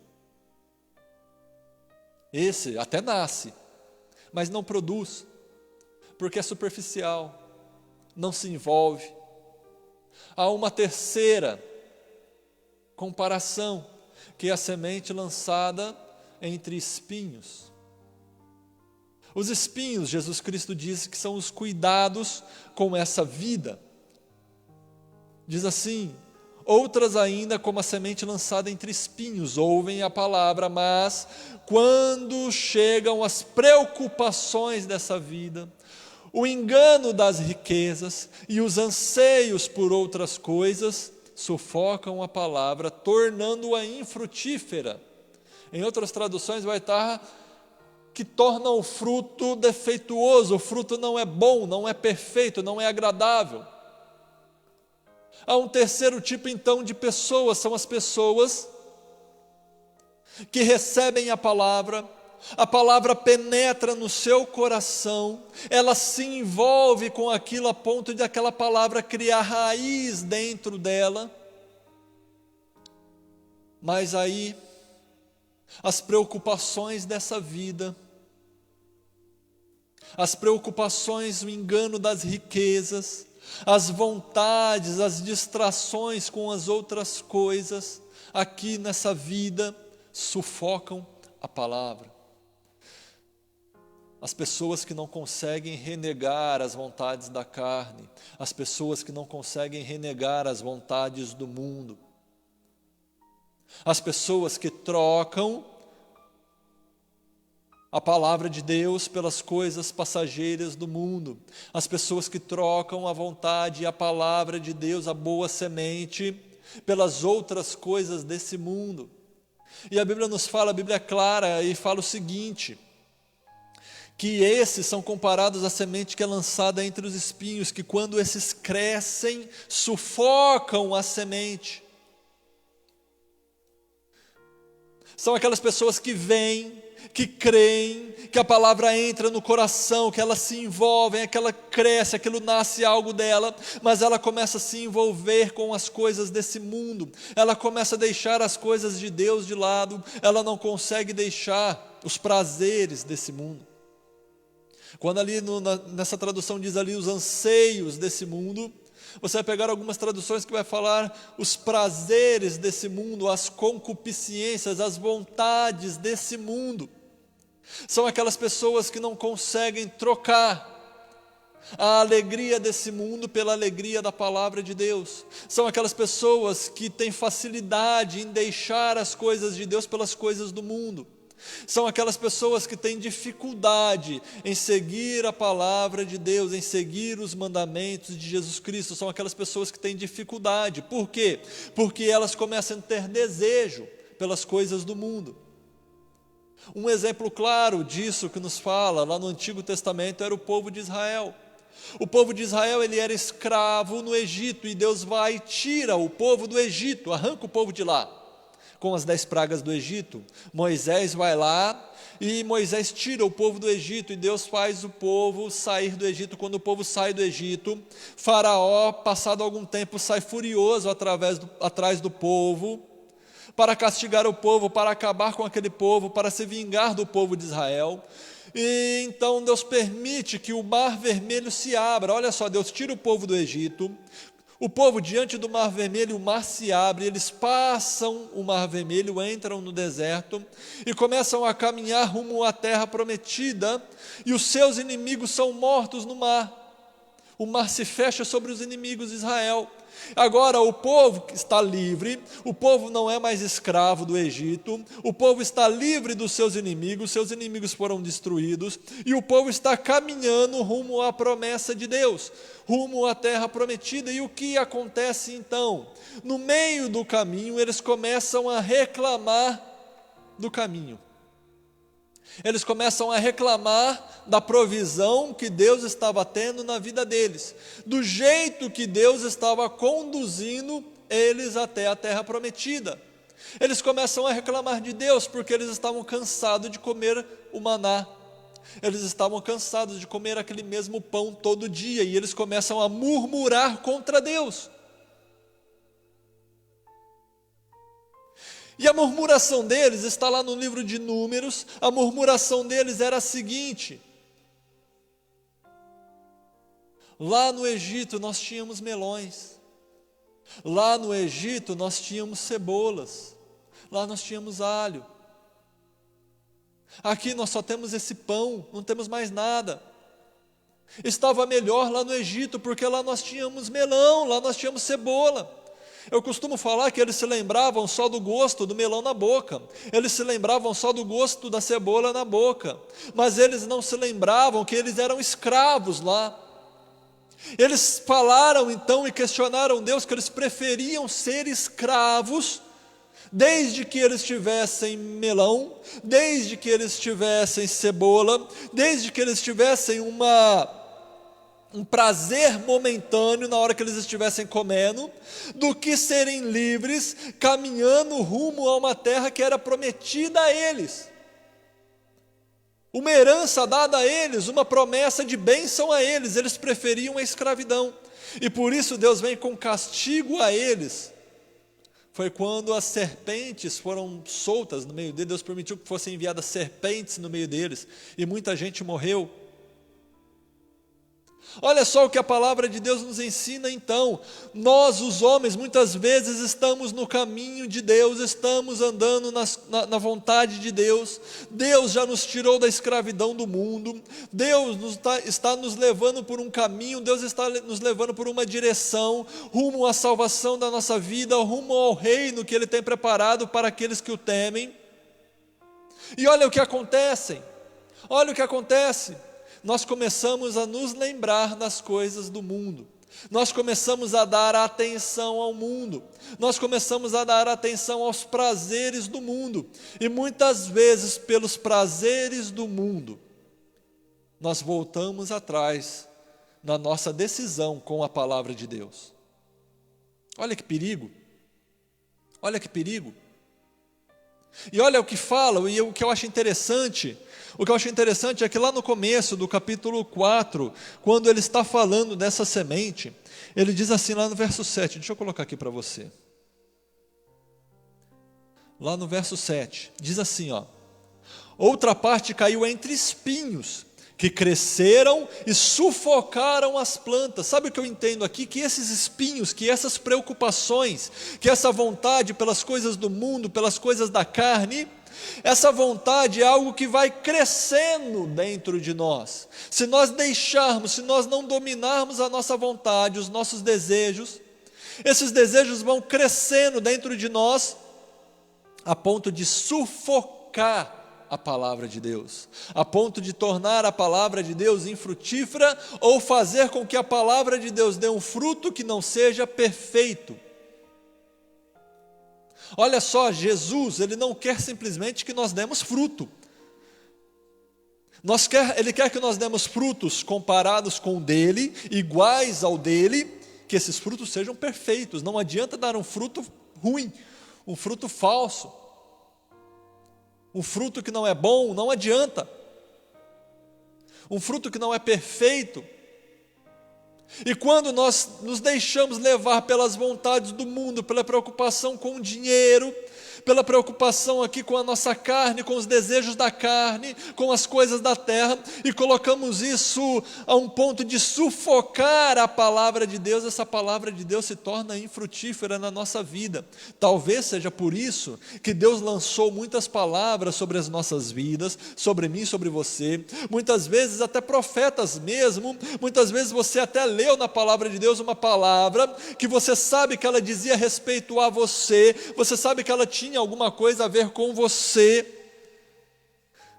Esse até nasce, mas não produz, porque é superficial, não se envolve. Há uma terceira comparação, que é a semente lançada entre espinhos. Os espinhos, Jesus Cristo diz que são os cuidados com essa vida. Diz assim: outras ainda, como a semente lançada entre espinhos, ouvem a palavra, mas quando chegam as preocupações dessa vida, o engano das riquezas e os anseios por outras coisas sufocam a palavra, tornando-a infrutífera. Em outras traduções vai estar que torna o fruto defeituoso, o fruto não é bom, não é perfeito, não é agradável. Há um terceiro tipo então de pessoas, são as pessoas que recebem a palavra penetra no seu coração, ela se envolve com aquilo a ponto de aquela palavra criar raiz dentro dela, mas aí as preocupações dessa vida, as preocupações, o engano das riquezas, as vontades, as distrações com as outras coisas, aqui nessa vida, sufocam a palavra. As pessoas que não conseguem renegar as vontades da carne, as pessoas que não conseguem renegar as vontades do mundo, as pessoas que trocam a palavra de Deus pelas coisas passageiras do mundo, as pessoas que trocam a vontade e a palavra de Deus, a boa semente, pelas outras coisas desse mundo. E a Bíblia nos fala, a Bíblia é clara e fala o seguinte, que esses são comparados à semente que é lançada entre os espinhos, que quando esses crescem, sufocam a semente. São aquelas pessoas que vêm, que creem, que a palavra entra no coração, que elas se envolvem, que ela cresce, aquilo nasce algo dela, mas ela começa a se envolver com as coisas desse mundo, ela começa a deixar as coisas de Deus de lado, ela não consegue deixar os prazeres desse mundo. Quando ali nessa tradução diz ali os anseios desse mundo, você vai pegar algumas traduções que vai falar os prazeres desse mundo, as concupiscências, as vontades desse mundo. São aquelas pessoas que não conseguem trocar a alegria desse mundo pela alegria da palavra de Deus. São aquelas pessoas que têm facilidade em deixar as coisas de Deus pelas coisas do mundo. São aquelas pessoas que têm dificuldade em seguir a palavra de Deus, em seguir os mandamentos de Jesus Cristo. São aquelas pessoas que têm dificuldade. Por quê? Porque elas começam a ter desejo pelas coisas do mundo. Um exemplo claro disso que nos fala lá no Antigo Testamento era o povo de Israel. O povo de Israel, ele era escravo no Egito, e Deus vai e tira o povo do Egito, arranca o povo de lá. com as 10 pragas do Egito. Moisés vai lá e Moisés tira o povo do Egito, e Deus faz o povo sair do Egito. Quando o povo sai do Egito, Faraó, passado algum tempo, sai furioso atrás do povo, para castigar o povo, para acabar com aquele povo, para se vingar do povo de Israel. E então Deus permite que o Mar Vermelho se abra. Olha só, Deus tira o povo do Egito, o povo diante do Mar Vermelho, o mar se abre, eles passam o Mar Vermelho, entram no deserto e começam a caminhar rumo à terra prometida, e os seus inimigos são mortos no mar. O mar se fecha sobre os inimigos de Israel. Agora o povo está livre, o povo não é mais escravo do Egito, o povo está livre dos seus inimigos foram destruídos, e o povo está caminhando rumo à promessa de Deus, rumo à terra prometida. E o que acontece então? No meio do caminho, eles começam a reclamar do caminho. Eles começam a reclamar da provisão que Deus estava tendo na vida deles, do jeito que Deus estava conduzindo eles até a terra prometida. Eles começam a reclamar de Deus porque eles estavam cansados de comer o maná. Eles estavam cansados de comer aquele mesmo pão todo dia, e eles começam a murmurar contra Deus. E a murmuração deles está lá no livro de Números. A murmuração deles era a seguinte: lá no Egito nós tínhamos melões, lá no Egito nós tínhamos cebolas, lá nós tínhamos alho, aqui nós só temos esse pão, não temos mais nada. Estava melhor lá no Egito, porque lá nós tínhamos melão, lá nós tínhamos cebola. Eu costumo falar que eles se lembravam só do gosto do melão na boca, eles se lembravam só do gosto da cebola na boca, mas eles não se lembravam que eles eram escravos lá. Eles falaram então e questionaram Deus que eles preferiam ser escravos, desde que eles tivessem melão, desde que eles tivessem cebola, desde que eles tivessem um prazer momentâneo na hora que eles estivessem comendo, do que serem livres, caminhando rumo a uma terra que era prometida a eles, uma herança dada a eles, uma promessa de bênção a eles. Eles preferiam a escravidão, e por isso Deus vem com castigo a eles. Foi quando as serpentes foram soltas no meio deles, Deus permitiu que fossem enviadas serpentes no meio deles, e muita gente morreu. Olha só o que a palavra de Deus nos ensina então. Nós, os homens, muitas vezes estamos no caminho de Deus, estamos andando na vontade de Deus. Deus já nos tirou da escravidão do mundo, Deus está nos levando por um caminho, Deus está nos levando por uma direção, rumo à salvação da nossa vida, rumo ao reino que Ele tem preparado para aqueles que o temem. E olha o que acontece, nós começamos a nos lembrar das coisas do mundo, nós começamos a dar atenção ao mundo, nós começamos a dar atenção aos prazeres do mundo, e muitas vezes pelos prazeres do mundo, nós voltamos atrás na nossa decisão com a palavra de Deus. Olha que perigo, e olha o que fala, e o que eu acho interessante é que lá no começo do capítulo 4, quando ele está falando dessa semente, ele diz assim lá no verso 7, deixa eu colocar aqui para você. Lá no verso 7, diz assim, outra parte caiu entre espinhos, que cresceram e sufocaram as plantas. Sabe o que eu entendo aqui? Que esses espinhos, que essas preocupações, que essa vontade pelas coisas do mundo, pelas coisas da carne, essa vontade é algo que vai crescendo dentro de nós. Se nós deixarmos, se nós não dominarmos a nossa vontade, os nossos desejos, esses desejos vão crescendo dentro de nós, a ponto de sufocar a palavra de Deus, a ponto de tornar a palavra de Deus infrutífera, ou fazer com que a palavra de Deus dê um fruto que não seja perfeito. Olha só, Jesus, Ele não quer simplesmente que nós demos fruto. Ele quer que nós demos frutos comparados com o dele, iguais ao dele, que esses frutos sejam perfeitos. Não adianta dar um fruto ruim, um fruto falso, um fruto que não é bom, não adianta, um fruto que não é perfeito. E quando nós nos deixamos levar pelas vontades do mundo, pela preocupação com o dinheiro, pela preocupação aqui com a nossa carne, com os desejos da carne, com as coisas da terra, e colocamos isso a um ponto de sufocar a palavra de Deus, essa palavra de Deus se torna infrutífera na nossa vida. Talvez seja por isso que Deus lançou muitas palavras sobre as nossas vidas, sobre mim, sobre você, muitas vezes até profetas mesmo, muitas vezes você até leu na palavra de Deus uma palavra que você sabe que ela dizia respeito a você, você sabe que ela tinha alguma coisa a ver com você,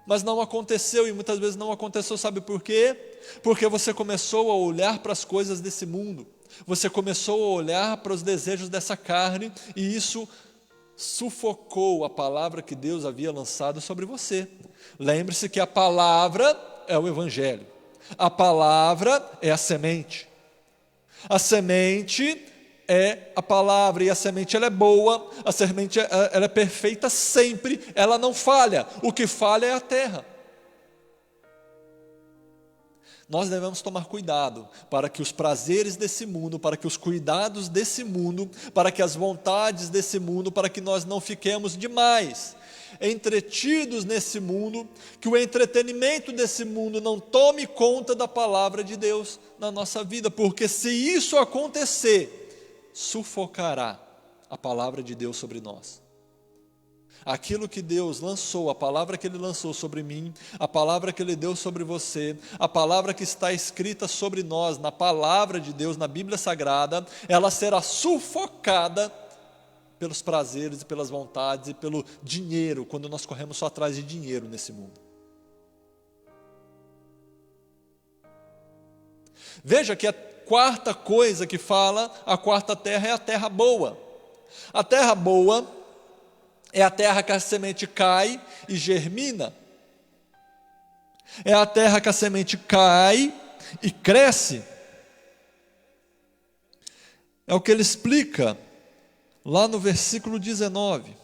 mas não aconteceu, e muitas vezes não aconteceu, sabe por quê? Porque você começou a olhar para as coisas desse mundo, você começou a olhar para os desejos dessa carne, e isso sufocou a palavra que Deus havia lançado sobre você. Lembre-se que a palavra é o Evangelho, a palavra é a semente é a palavra, e a semente ela é boa, a semente ela é perfeita sempre, ela não falha, o que falha é a terra. Nós devemos tomar cuidado para que os prazeres desse mundo, para que os cuidados desse mundo, para que as vontades desse mundo, para que nós não fiquemos demais entretidos nesse mundo, que o entretenimento desse mundo não tome conta da palavra de Deus na nossa vida, porque se isso acontecer, sufocará a palavra de Deus sobre nós. Aquilo que Deus lançou, a palavra que Ele lançou sobre mim, a palavra que Ele deu sobre você, a palavra que está escrita sobre nós, na palavra de Deus, na Bíblia Sagrada, ela será sufocada pelos prazeres e pelas vontades e pelo dinheiro, quando nós corremos só atrás de dinheiro nesse mundo. Veja que a quarta coisa que fala, a quarta terra é a terra boa. A terra boa é a terra que a semente cai e germina. É a terra que a semente cai e cresce. É o que ele explica lá no versículo 19.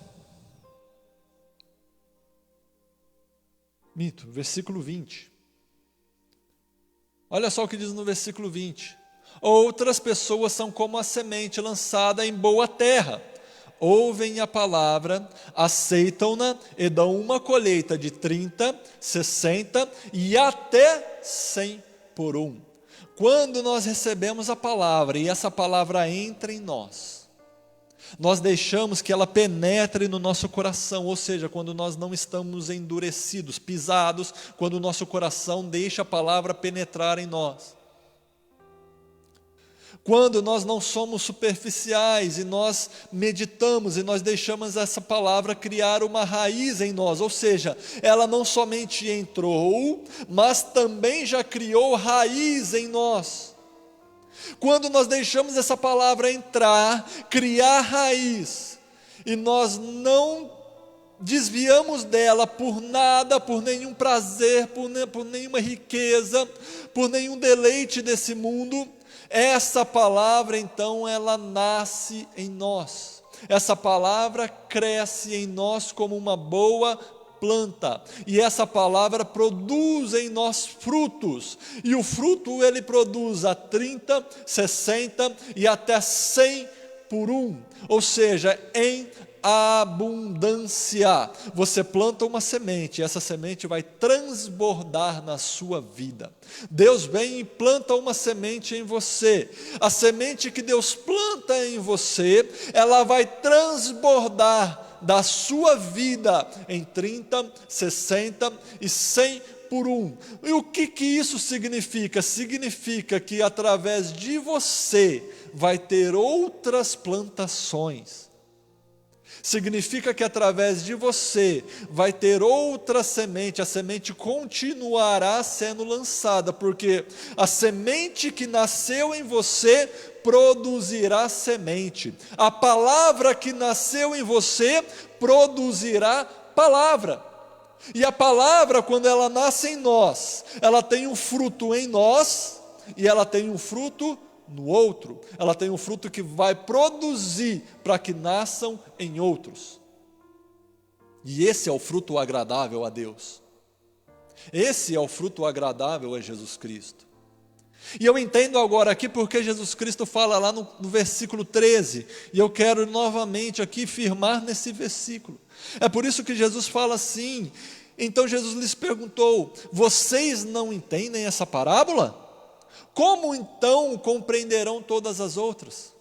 Versículo 20. Olha só o que diz no versículo 20. Outras pessoas são como a semente lançada em boa terra. Ouvem a palavra, aceitam-na e dão uma colheita de 30, 60 e até 100 por um. Quando nós recebemos a palavra e essa palavra entra em nós, nós deixamos que ela penetre no nosso coração, ou seja, quando nós não estamos endurecidos, pisados, quando o nosso coração deixa a palavra penetrar em nós. Quando nós não somos superficiais e nós meditamos e nós deixamos essa palavra criar uma raiz em nós, ou seja, ela não somente entrou, mas também já criou raiz em nós. Quando nós deixamos essa palavra entrar, criar raiz, e nós não desviamos dela por nada, por nenhum prazer, por nenhuma riqueza, por nenhum deleite desse mundo, essa palavra então ela nasce em nós, essa palavra cresce em nós como uma boa planta, e essa palavra produz em nós frutos, e o fruto ele produz a 30, 60 e até 100 por um, ou seja, em abundância. Você planta uma semente, e essa semente vai transbordar na sua vida. Deus vem e planta uma semente em você. A semente que Deus planta em você, ela vai transbordar da sua vida em 30, 60 e 100 por um. E o que isso significa? Significa que através de você vai ter outras plantações. Significa que através de você vai ter outra semente, a semente continuará sendo lançada, porque a semente que nasceu em você produzirá semente. A palavra que nasceu em você produzirá palavra. E a palavra, quando ela nasce em nós, ela tem um fruto em nós e ela tem um fruto no outro, ela tem um fruto que vai produzir para que nasçam em outros. E esse é o fruto agradável a Deus. Esse é o fruto agradável a Jesus Cristo. E eu entendo agora aqui porque Jesus Cristo fala lá no versículo 13, e eu quero novamente aqui firmar nesse versículo. É por isso que Jesus fala assim. Então Jesus lhes perguntou: vocês não entendem essa parábola? Como então compreenderão todas as outras?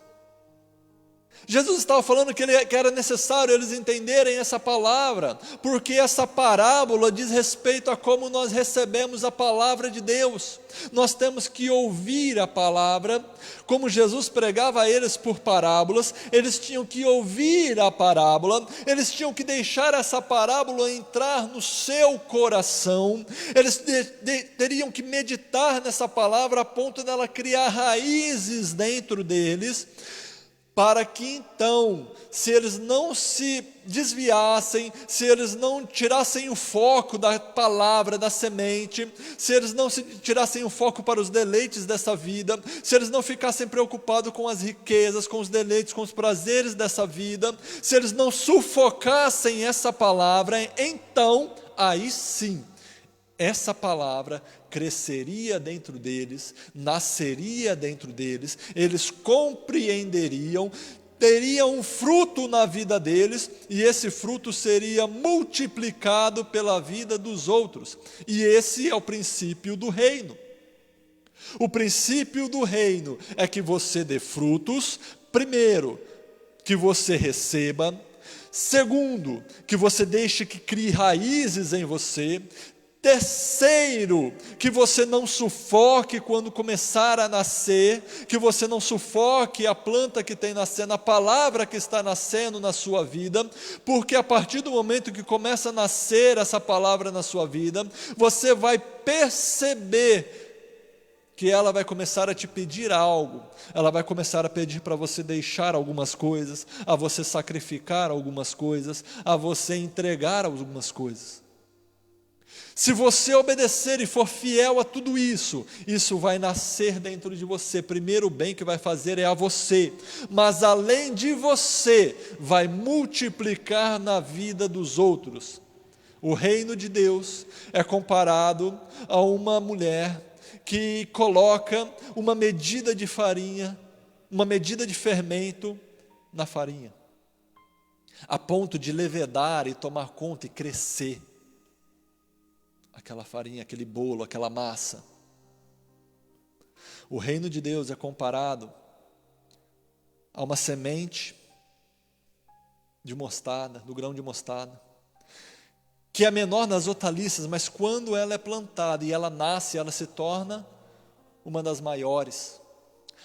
Jesus estava falando que era necessário eles entenderem essa palavra, porque essa parábola diz respeito a como nós recebemos a palavra de Deus. Nós temos que ouvir a palavra, como Jesus pregava a eles por parábolas, eles tinham que ouvir a parábola, eles tinham que deixar essa parábola entrar no seu coração, eles teriam que meditar nessa palavra a ponto dela criar raízes dentro deles, para que então, se eles não se desviassem, se eles não tirassem o foco da palavra, da semente, se eles não se tirassem o foco para os deleites dessa vida, se eles não ficassem preocupados com as riquezas, com os deleites, com os prazeres dessa vida, se eles não sufocassem essa palavra, então, aí sim, essa palavra cresceria dentro deles, nasceria dentro deles, eles compreenderiam, teriam um fruto na vida deles, e esse fruto seria multiplicado pela vida dos outros. E esse é o princípio do reino. O princípio do reino é que você dê frutos, primeiro, que você receba, segundo, que você deixe que crie raízes em você, terceiro, que você não sufoque quando começar a nascer, que você não sufoque a planta que tem nascendo, a palavra que está nascendo na sua vida, porque a partir do momento que começa a nascer essa palavra na sua vida, você vai perceber que ela vai começar a te pedir algo, ela vai começar a pedir para você deixar algumas coisas, a você sacrificar algumas coisas, a você entregar algumas coisas. Se você obedecer e for fiel a tudo isso, isso vai nascer dentro de você. Primeiro, o bem que vai fazer é a você, mas além de você, vai multiplicar na vida dos outros. O reino de Deus é comparado a uma mulher que coloca uma medida de farinha, uma medida de fermento na farinha, a ponto de levedar e tomar conta e crescer. Aquela farinha, aquele bolo, aquela massa. O reino de Deus é comparado a uma semente de mostarda, do grão de mostarda, que é menor nas hortaliças, mas quando ela é plantada e ela nasce, ela se torna uma das maiores,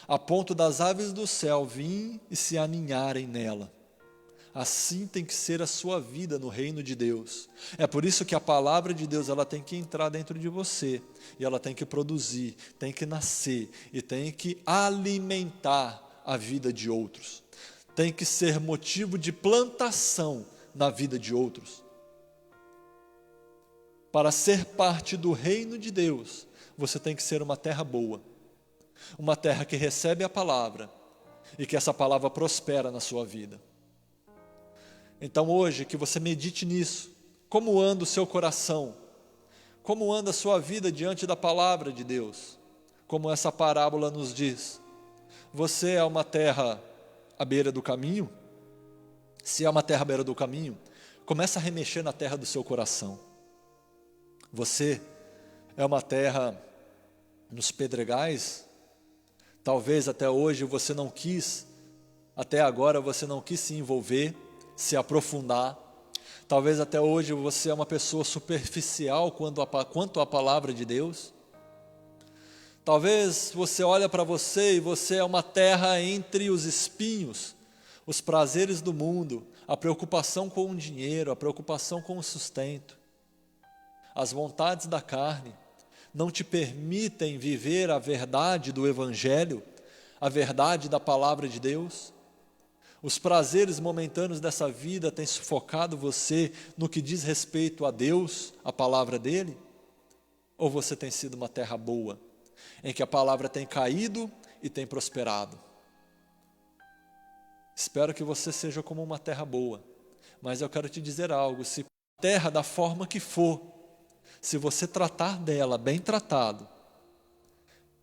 a ponto das aves do céu virem e se aninharem nela. Assim tem que ser a sua vida no reino de Deus. É por isso que a palavra de Deus ela tem que entrar dentro de você, e ela tem que produzir, tem que nascer, e tem que alimentar a vida de outros. Tem que ser motivo de plantação na vida de outros. Para ser parte do reino de Deus, você tem que ser uma terra boa, uma terra que recebe a palavra, e que essa palavra prospera na sua vida. Então hoje, que você medite nisso, como anda o seu coração, como anda a sua vida diante da palavra de Deus, como essa parábola nos diz. Você é uma terra à beira do caminho? Se é uma terra à beira do caminho, começa a remexer na terra do seu coração. Você é uma terra nos pedregais? Talvez até hoje você não quis, até agora você não quis se envolver, se aprofundar. Talvez até hoje você é uma pessoa superficial quanto à palavra de Deus. Talvez você olha para você e você é uma terra entre os espinhos, os prazeres do mundo, a preocupação com o dinheiro, a preocupação com o sustento. As vontades da carne não te permitem viver a verdade do Evangelho, a verdade da palavra de Deus. Os prazeres momentâneos dessa vida têm sufocado você no que diz respeito a Deus, a palavra dele? Ou você tem sido uma terra boa, em que a palavra tem caído e tem prosperado. Espero que você seja como uma terra boa, mas eu quero te dizer algo: se a terra da forma que for, se você tratar dela bem tratado,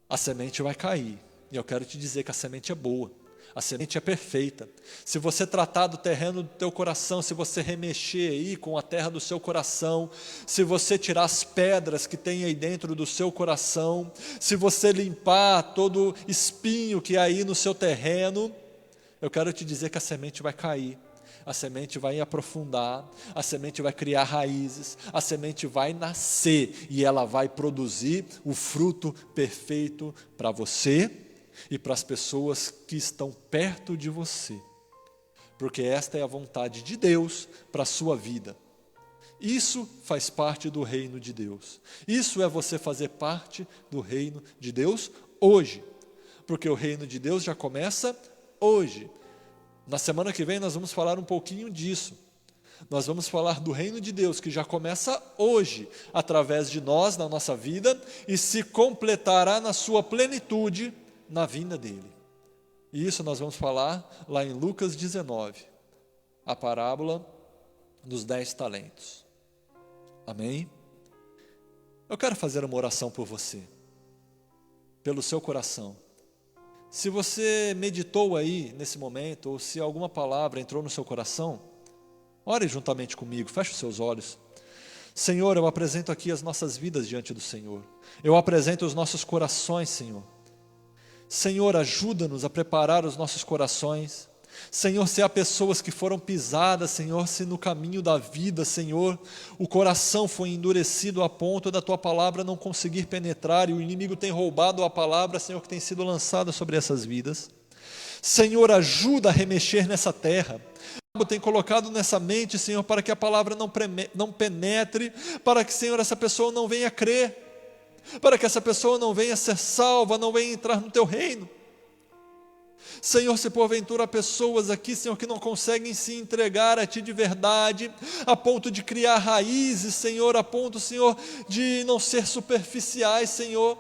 a semente vai cair. E eu quero te dizer que a semente é boa, a semente é perfeita. Se você tratar do terreno do teu coração, se você remexer aí com a terra do seu coração, se você tirar as pedras que tem aí dentro do seu coração, se você limpar todo espinho que há aí no seu terreno, eu quero te dizer que a semente vai cair, a semente vai aprofundar, a semente vai criar raízes, a semente vai nascer e ela vai produzir o fruto perfeito para você e para as pessoas que estão perto de você, porque esta é a vontade de Deus para a sua vida. Isso faz parte do reino de Deus. Isso é você fazer parte do reino de Deus hoje, porque o reino de Deus já começa hoje. Na semana que vem nós vamos falar um pouquinho disso. Nós vamos falar do reino de Deus que já começa hoje, através de nós, na nossa vida, e se completará na sua plenitude na vinda dele. E isso nós vamos falar lá em Lucas 19, a parábola dos 10 talentos. Amém? Eu quero fazer uma oração por você, pelo seu coração. Se você meditou aí nesse momento, ou se alguma palavra entrou no seu coração, ore juntamente comigo, feche os seus olhos. Senhor, eu apresento aqui as nossas vidas diante do Senhor. Eu apresento os nossos corações, Senhor. Senhor, ajuda-nos a preparar os nossos corações. Senhor, se há pessoas que foram pisadas, Senhor, se no caminho da vida, Senhor, o coração foi endurecido a ponto da Tua palavra não conseguir penetrar e o inimigo tem roubado a palavra, Senhor, que tem sido lançada sobre essas vidas. Senhor, ajuda a remexer nessa terra. Tem colocado nessa mente, Senhor, para que a palavra não penetre, para que, Senhor, essa pessoa não venha crer, para que essa pessoa não venha ser salva, não venha entrar no Teu reino. Senhor, se porventura há pessoas aqui, Senhor, que não conseguem se entregar a Ti de verdade, a ponto de criar raízes, Senhor, a ponto, Senhor, de não ser superficiais, Senhor,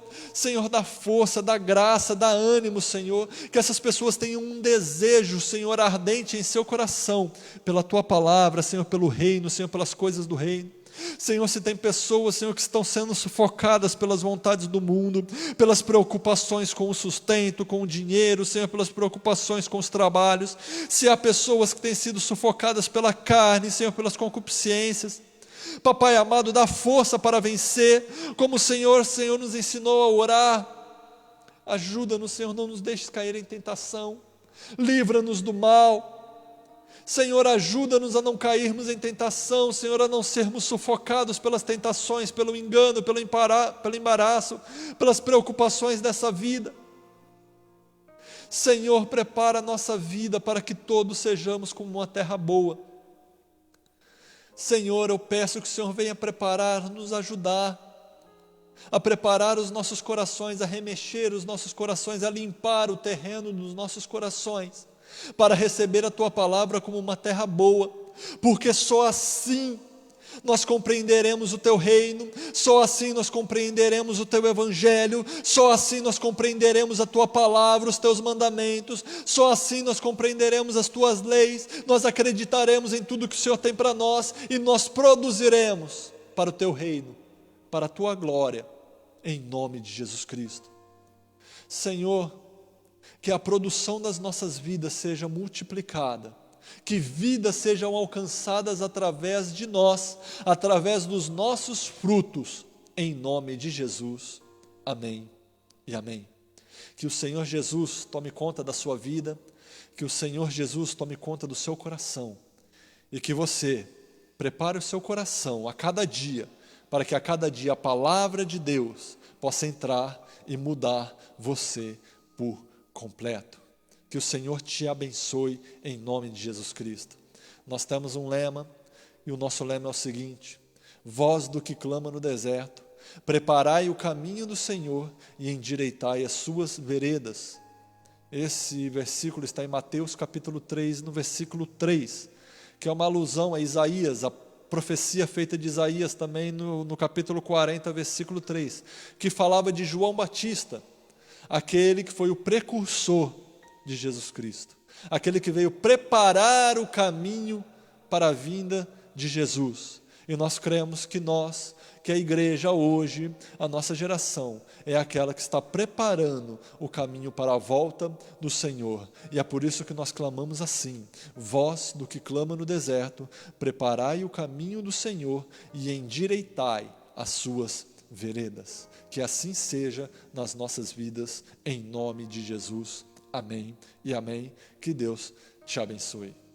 dá força, dá graça, dá ânimo, Senhor, que essas pessoas tenham um desejo, Senhor, ardente em seu coração, pela Tua palavra, Senhor, pelo reino, Senhor, pelas coisas do reino. Senhor, se tem pessoas, Senhor, que estão sendo sufocadas pelas vontades do mundo, pelas preocupações com o sustento, com o dinheiro, Senhor, pelas preocupações com os trabalhos, se há pessoas que têm sido sufocadas pela carne, Senhor, pelas concupiscências, Papai amado, dá força para vencer, como o Senhor nos ensinou a orar. Ajuda-nos, Senhor, não nos deixes cair em tentação, livra-nos do mal. Senhor, ajuda-nos a não cairmos em tentação, Senhor, a não sermos sufocados pelas tentações, pelo engano, pelo embaraço, pelas preocupações dessa vida. Senhor, prepara a nossa vida para que todos sejamos como uma terra boa. Senhor, eu peço que o Senhor venha preparar, nos ajudar a preparar os nossos corações, a remexer os nossos corações, a limpar o terreno dos nossos corações, para receber a Tua palavra como uma terra boa, porque só assim nós compreenderemos o Teu reino, só assim nós compreenderemos o Teu evangelho, só assim nós compreenderemos a Tua palavra, os Teus mandamentos, só assim nós compreenderemos as Tuas leis, nós acreditaremos em tudo que o Senhor tem para nós e nós produziremos para o Teu reino, para a Tua glória, em nome de Jesus Cristo. Senhor, que a produção das nossas vidas seja multiplicada, que vidas sejam alcançadas através de nós, através dos nossos frutos, em nome de Jesus. Amém e amém. Que o Senhor Jesus tome conta da sua vida, que o Senhor Jesus tome conta do seu coração, e que você prepare o seu coração a cada dia, para que a cada dia a palavra de Deus possa entrar e mudar você por completo. Que o Senhor te abençoe em nome de Jesus Cristo. Nós temos um lema, e o nosso lema é o seguinte: voz do que clama no deserto, preparai o caminho do Senhor e endireitai as suas veredas. Esse versículo está em Mateus capítulo 3, no versículo 3, que é uma alusão a Isaías, a profecia feita de Isaías também no capítulo 40, versículo 3, que falava de João Batista, aquele que foi o precursor de Jesus Cristo, aquele que veio preparar o caminho para a vinda de Jesus. E nós cremos que a igreja hoje, a nossa geração, é aquela que está preparando o caminho para a volta do Senhor. E é por isso que nós clamamos assim: vós, do que clama no deserto, preparai o caminho do Senhor e endireitai as suas veredas. Que assim seja nas nossas vidas, em nome de Jesus. Amém e amém. Que Deus te abençoe.